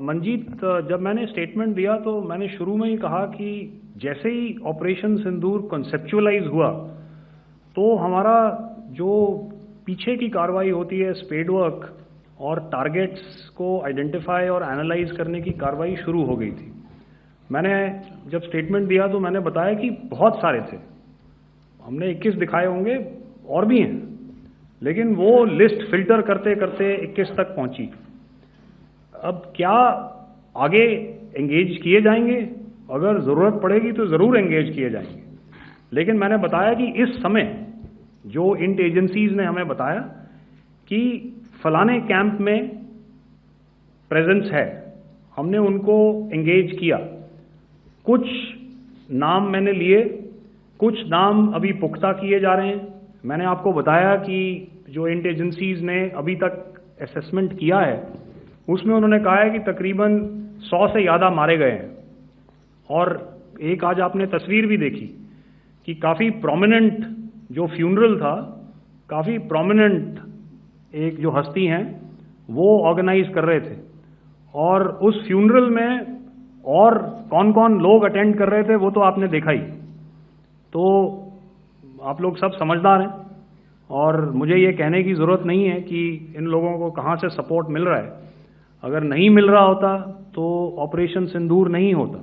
B: Manjeet, जब मैंने statement दिया तो मैंने शुरू में ही कहा कि जैसे ही ऑपरेशन सिंदूर कॉन्सेप्चुअलाइज हुआ तो हमारा जो पीछे की कार्रवाई होती है, स्पेड वर्क और टारगेट्स को आइडेंटिफाई और एनालाइज करने की कार्रवाई शुरू हो गई थी। मैंने जब स्टेटमेंट दिया तो मैंने बताया कि बहुत सारे थे, हमने 21 दिखाए होंगे और भी हैं, लेकिन वो लिस्ट फिल्टर करते करते 21 तक पहुंची। अब क्या आगे एंगेज किए जाएंगे? अगर ज़रूरत पड़ेगी तो ज़रूर एंगेज किए जाएंगे, लेकिन मैंने बताया कि इस समय जो इंट एजेंसीज ने हमें बताया कि फलाने कैंप में प्रेजेंस है, हमने उनको एंगेज किया। कुछ नाम मैंने लिए, कुछ नाम अभी पुख्ता किए जा रहे हैं। मैंने आपको बताया कि जो इंट एजेंसीज ने अभी तक असेसमेंट किया है उसमें उन्होंने कहा है कि तकरीबन 100 से ज़्यादा मारे गए हैं। और एक आज आपने तस्वीर भी देखी कि काफ़ी प्रोमिनेंट जो फ्यूनरल था, काफ़ी प्रोमिनेंट एक जो हस्ती हैं वो ऑर्गेनाइज कर रहे थे, और उस फ्यूनरल में और कौन कौन लोग अटेंड कर रहे थे वो तो आपने देखा ही। तो आप लोग सब समझदार हैं और मुझे ये कहने की ज़रूरत नहीं है कि इन लोगों को कहाँ से सपोर्ट मिल रहा है। अगर नहीं मिल रहा होता तो ऑपरेशन सिंदूर नहीं होता,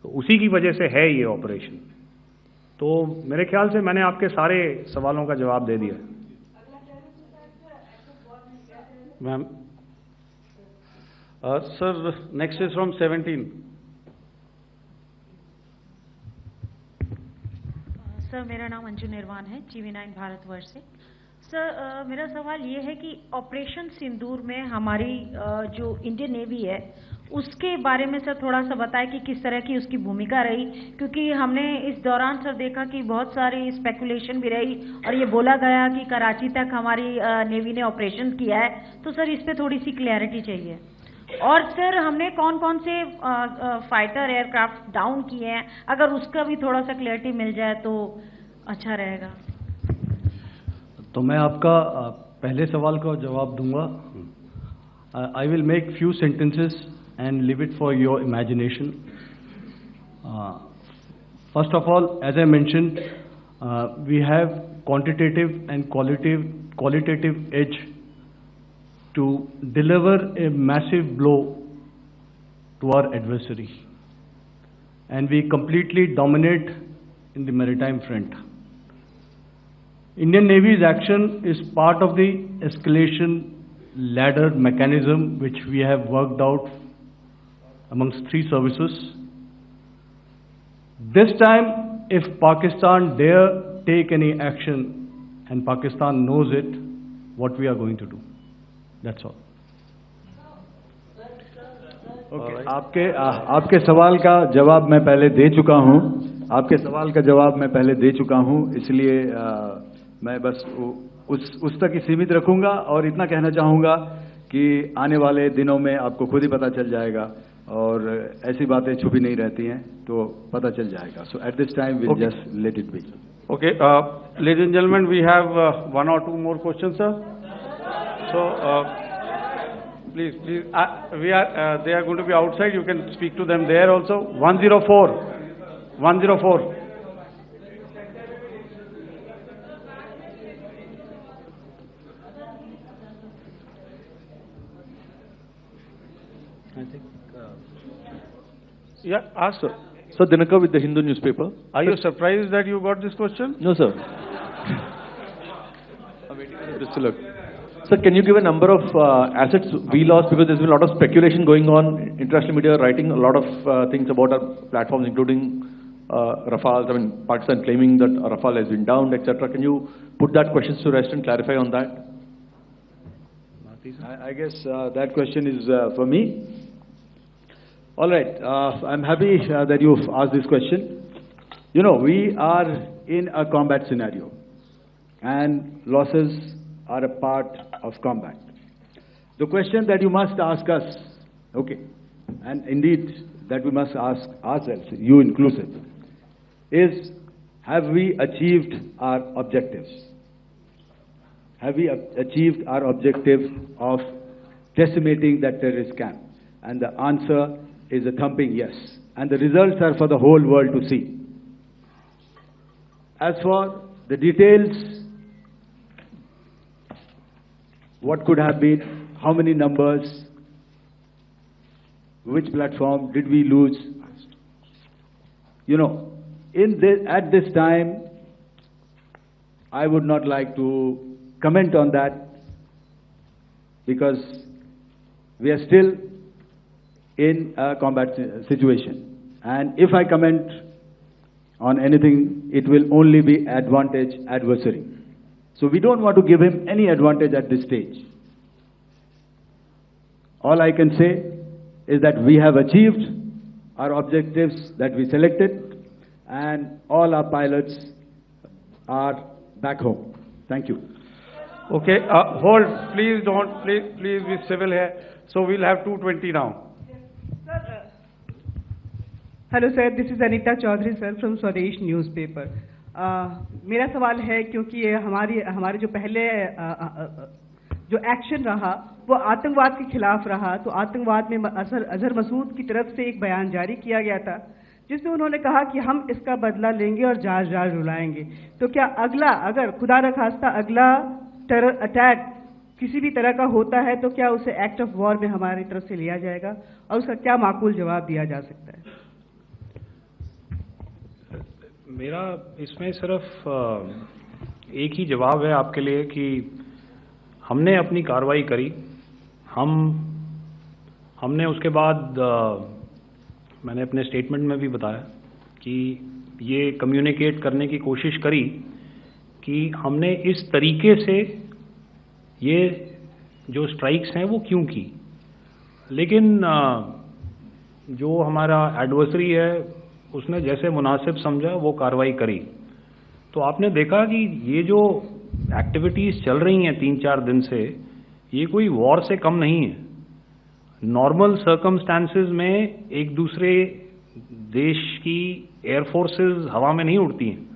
B: तो उसी की वजह से है ये ऑपरेशन। तो मेरे ख्याल से मैंने आपके सारे सवालों का जवाब दे दिया।
A: Ma'am, sir, next is from 17।
J: Sir, मेरा नाम अंजू निर्वाण है, TV9 भारतवर्ष से। सर, मेरा सवाल ये है कि ऑपरेशन सिंदूर में हमारी जो इंडियन नेवी है उसके बारे में सर थोड़ा सा बताएं कि किस तरह की उसकी भूमिका रही, क्योंकि हमने इस दौरान सर देखा कि बहुत सारी स्पेकुलेशन भी रही और ये बोला गया कि कराची तक हमारी नेवी ने ऑपरेशन किया है। तो सर इस पे थोड़ी सी क्लैरिटी चाहिए। और सर हमने कौन कौन से फाइटर एयरक्राफ्ट डाउन किए हैं, अगर उसका भी थोड़ा सा क्लैरिटी मिल जाए तो अच्छा रहेगा।
D: तो मैं आपका पहले सवाल का जवाब दूंगा। I will make few sentences and leave it for your imagination. First of all, as I mentioned, we have quantitative and qualitative edge to deliver a massive blow to our adversary, and we completely dominate in the maritime front. Indian Navy's action is part of the escalation ladder mechanism which we have worked out amongst 3 services. This time, if Pakistan dare take any action, and Pakistan knows it, what we are going to do. That's all.
C: Okay, आपके सवाल का जवाब मैं पहले दे चुका हूं। आपके सवाल का जवाब मैं पहले दे चुका हूं, इसलिए मैं बस उस तक ही सीमित रखूंगा और इतना कहना चाहूंगा कि आने वाले दिनों में आपको खुद ही पता चल जाएगा और ऐसी बातें छुपी नहीं रहती हैं, तो पता चल जाएगा। So at this time we'll just let it be.
A: Okay, ladies and gentlemen, we have 1 or 2 more questions, sir. So please, they are going to be outside. You can speak to them there also. 104.
K: I think.
A: Yeah, ask sir.
K: So Dinakar with the Hindu newspaper.
A: Are you surprised that you got this question?
K: No, sir. Just to look. Sir, can you give a number of assets we lost, because there's been a lot of speculation going on, international media writing a lot of things about our platforms, including Rafale. I mean, Pakistan claiming that Rafale has been downed, etc. Can you put that question to rest and clarify on that?
C: I guess that question is for me. All right, I'm happy that you've asked this question. You know, we are in a combat scenario, and losses are a part of combat. The question that you must ask us, okay, and indeed that we must ask ourselves, you inclusive, is have we achieved our objectives? Have we achieved our objective of decimating that terrorist camp? And the answer is a thumping yes. And the results are for the whole world to see. As for the details, what could have been, how many numbers, which platform did we lose? You know, at this time, I would not like to comment on that, because we are still in a combat situation. And if I comment on anything, it will only be advantage adversary. So we don't want to give him any advantage at this stage. All I can say is that we have achieved our objectives that we selected, and all our pilots are back home. Thank you.
A: Okay, hold, please don't, please be civil here. So we'll have 220 now.
L: Hello sir, this is Anita Chaudhary sir from Swadesh newspaper. मेरा सवाल है, क्योंकि ये हमारे जो पहले जो action रहा वो आतंकवाद के खिलाफ रहा, तो आतंकवाद में अजहर मसूद की तरफ से एक बयान जारी किया गया था जिसमें उन्होंने कहा कि हम इसका बदला लेंगे और जाज रुलाएंगे। तो क्या अगला, अगर खुदा न खास्ता अगला टेरर अटैक किसी भी तरह का होता है, तो क्या उसे एक्ट ऑफ वॉर में हमारी तरफ से लिया जाएगा और उसका क्या माकूल जवाब दिया जा सकता है?
B: मेरा इसमें सिर्फ एक ही जवाब है आपके लिए कि हमने अपनी कार्रवाई करी। हमने उसके बाद मैंने अपने स्टेटमेंट में भी बताया कि ये कम्युनिकेट करने की कोशिश करी कि हमने इस तरीके से ये जो स्ट्राइक्स हैं वो क्यों की। लेकिन जो हमारा एडवर्सरी है उसने जैसे मुनासिब समझा वो कार्रवाई करी। तो आपने देखा कि ये जो एक्टिविटीज़ चल रही हैं 3-4 दिन से, ये कोई वॉर से कम नहीं है। नॉर्मल सर्कमस्टांसेस में एक दूसरे देश की एयरफोर्सेस हवा में नहीं उड़ती हैं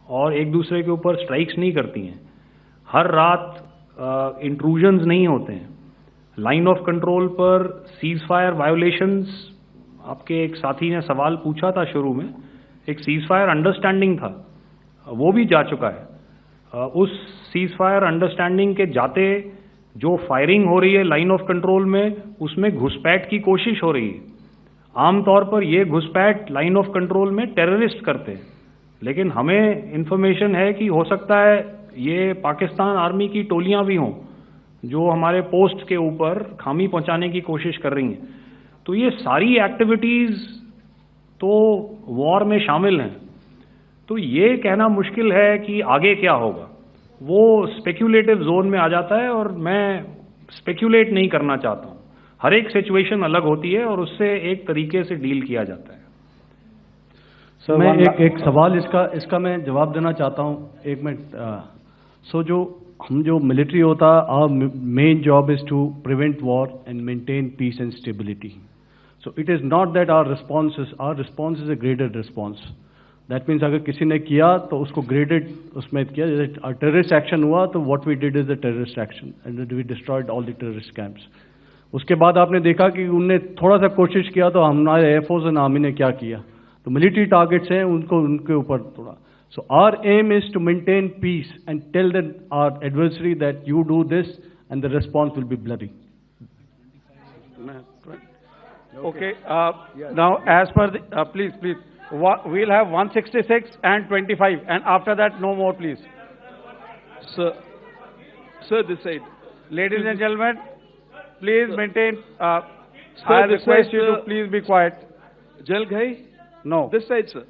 B: और एक दूसरे के ऊपर स्ट्राइक्स नहीं करती हैं। हर रात इंट्रूजन्स नहीं होते हैं। लाइन ऑफ कंट्रोल पर सीज़फायर वायोलेशंस, आपके एक साथी ने सवाल पूछा था शुरू में, एक सीज़फायर अंडरस्टैंडिंग था, वो भी जा चुका है। उस सीज़फायर अंडरस्टैंडिंग के जाते जो फायरिंग हो रही है लाइन ऑफ कंट्रोल में, उसमें घुसपैठ की कोशिश हो रही है। आमतौर पर ये घुसपैठ लाइन ऑफ कंट्रोल में टेररिस्ट करते हैं, लेकिन हमें इंफॉर्मेशन है कि हो सकता है ये पाकिस्तान आर्मी की टोलियां भी हों जो हमारे पोस्ट के ऊपर खामी पहुंचाने की कोशिश कर रही हैं। तो ये सारी एक्टिविटीज़ तो वॉर में शामिल हैं। तो ये कहना मुश्किल है कि आगे क्या होगा, वो स्पेक्यूलेटिव जोन में आ जाता है और मैं स्पेक्यूलेट नहीं करना चाहता हूँ। हर एक सिचुएशन अलग होती है और उससे एक तरीके से डील किया जाता है।
D: सर मैं एक सवाल इसका मैं जवाब देना चाहता हूँ, एक मिनट। हम जो मिलिट्री होता है, our main job is to prevent war and maintain peace and stability. So it is not that our response is a graded response. That means अगर किसी ने किया तो उसको ग्रेडेड उसमें किया। जैसे टेररिस्ट एक्शन हुआ तो what we did is the terrorist action and we destroyed all the terrorist camps. उसके बाद आपने देखा कि उनने थोड़ा सा कोशिश किया तो हमारे एयरफोर्स एंड आर्मी ने क्या किया, तो मिलिट्री टारगेट्स हैं उनके ऊपर थोड़ा। So our aim is to maintain peace and tell our adversary that you do this and the response will be bloody.
A: Okay, now as per the, please, we'll have 166 and 25 and after that no more please.
M: Sir, this side.
A: Ladies and gentlemen, please maintain,
M: Sir,
A: I
M: this
A: request
M: side,
A: you to
M: sir.
A: please be quiet.
M: Jal Ghai?
A: No.
M: This side, sir.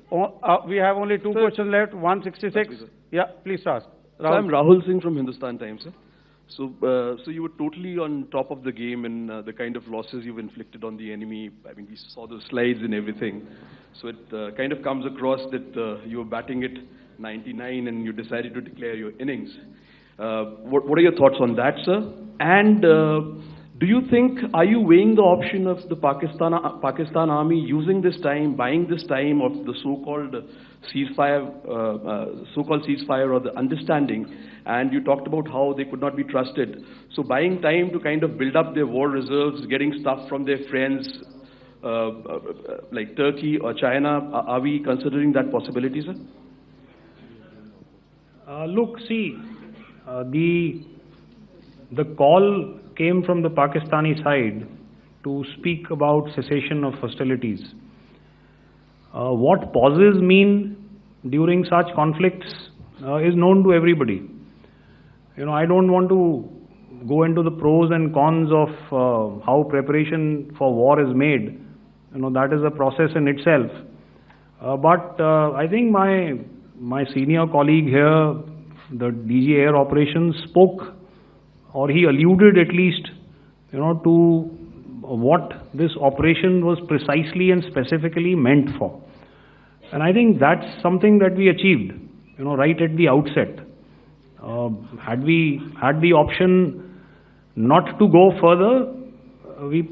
A: We have only two questions left, 166.
M: Sir.
A: Yeah, please ask.
M: So I'm Rahul Singh from Hindustan Times, sir. So you were totally on top of the game in the kind of losses you've inflicted on the enemy. I mean, we saw the slides and everything. So it kind of comes across that you were batting it 99 and you decided to declare your innings. What are your thoughts on that, sir? And do you think, are you weighing the option of the Pakistan army using this time, buying this time of the so-called ceasefire or the understanding? And you talked about how they could not be trusted. So buying time to kind of build up their war reserves, getting stuff from their friends like Turkey or China, are we considering that possibility, sir?
B: Look, see, the call came from the Pakistani side to speak about cessation of hostilities. What pauses mean during such conflicts is known to everybody. You know, I don't want to go into the pros and cons of how preparation for war is made. You know, that is a process in itself. But I think my senior colleague here, the DG Air Operations, spoke, or he alluded at least, you know, to what this operation was precisely and specifically meant for. And I think that's something that we achieved, you know, right at the outset. Had we had the option not to go further, we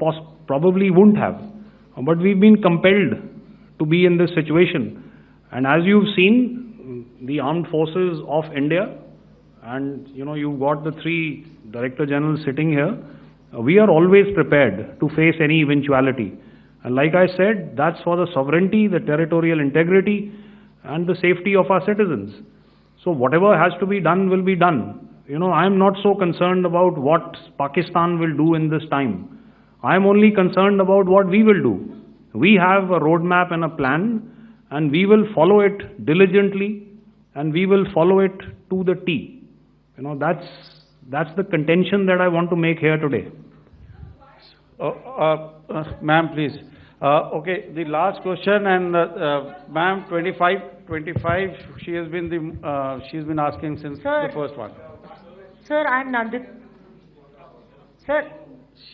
B: probably wouldn't have. But we've been compelled to be in this situation. And as you've seen, the armed forces of India, and you know, you've got the three Director Generals sitting here, we are always prepared to face any eventuality. And like I said, that's for the sovereignty, the territorial integrity, and the safety of our citizens. So whatever has to be done will be done. You know, I'm not so concerned about what Pakistan will do in this time. I'm only concerned about what we will do. We have a roadmap and a plan, and we will follow it diligently, and we will follow it to the T. You know, that's the contention that I want to make here today.
A: Ma'am, please. Okay, the last question, and ma'am, 25, she has been asking since the first one.
J: Sir, I'm Nandita. Sir.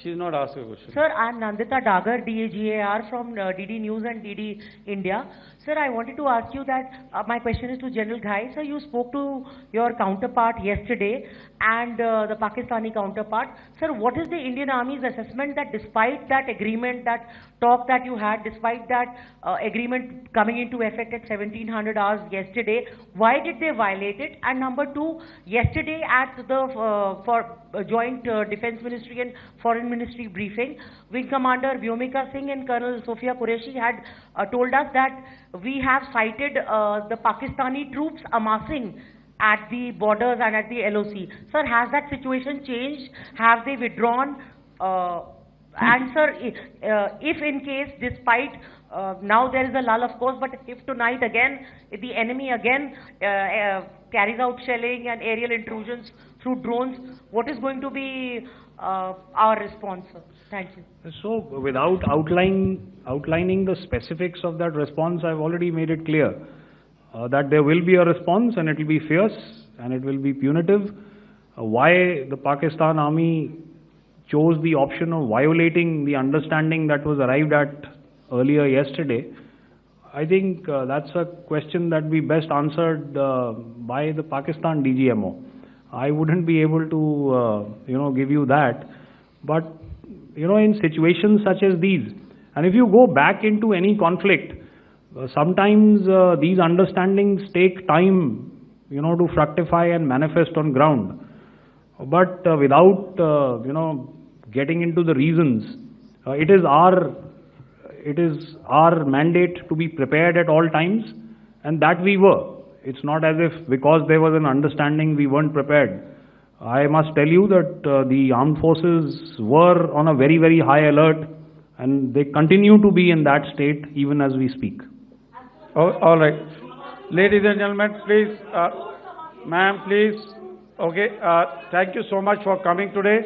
A: She's not asking a question.
J: Sir, I'm Nandita Dagar, DAGAR from DD News and DD India. Sir, I wanted to ask you that my question is to General Ghai. Sir, you spoke to your counterpart yesterday and the Pakistani counterpart. Sir, what is the Indian Army's assessment that despite that agreement, that talk that you had, despite that agreement coming into effect at 1700 hours yesterday, why did they violate it? And number two, yesterday at the joint Defense Ministry and Foreign Ministry briefing, Wing Commander Vyomika Singh and Colonel Sophia Qureshi had told us that we have cited the Pakistani troops amassing at the borders and at the LOC. Sir, has that situation changed? Have they withdrawn? And sir, if in case, despite now there is a lull, of course, but if tonight again, if the enemy again carries out shelling and aerial intrusions through drones, what is going to be our response, sir? Thank you.
B: So, without outlining the specifics of that response, I've already made it clear that there will be a response, and it will be fierce and it will be punitive. Why the Pakistan Army chose the option of violating the understanding that was arrived at earlier yesterday, I think that's a question that we best answered by the Pakistan DGMO. I wouldn't be able to, give you that. But, in situations such as these, and if you go back into any conflict, sometimes these understandings take time, to fructify and manifest on ground. But without, getting into the reasons, it is our mandate to be prepared at all times, and that we were. It's not as if because there was an understanding we weren't prepared. I must tell you that the armed forces were on a very, very high alert, and they continue to be in that state even as we speak.
A: All right. Ladies and gentlemen, please, ma'am, please. Okay, thank you so much for coming today.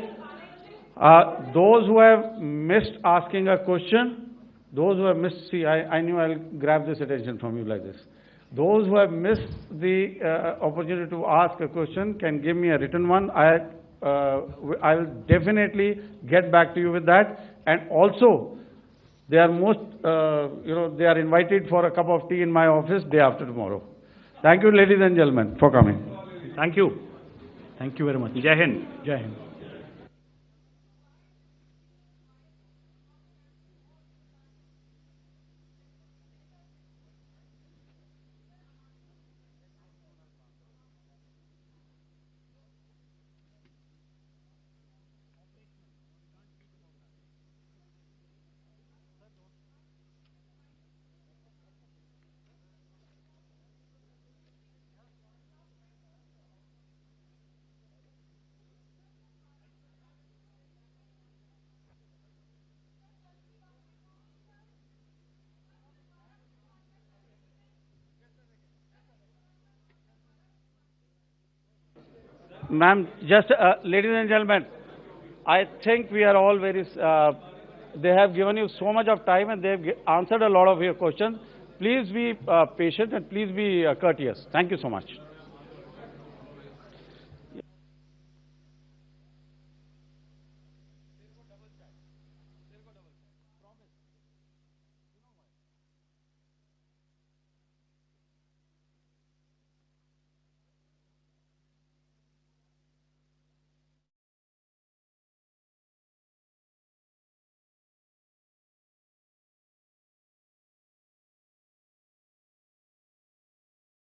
A: Those who have missed asking a question, those who have missed, see, I knew I'll grab this attention from you like this. Those who have missed the opportunity to ask a question can give me a written one. I'll definitely get back to you with that. And also, they are they are invited for a cup of tea in my office day after tomorrow. Thank you, ladies and gentlemen, for coming.
B: Thank you.
D: Thank you very much.
B: Jai Hind.
D: Jai Hind.
A: Ma'am, just, ladies and gentlemen, I think we are all very, they have given you so much of time and they have answered a lot of your questions. Please be patient and please be courteous. Thank you so much.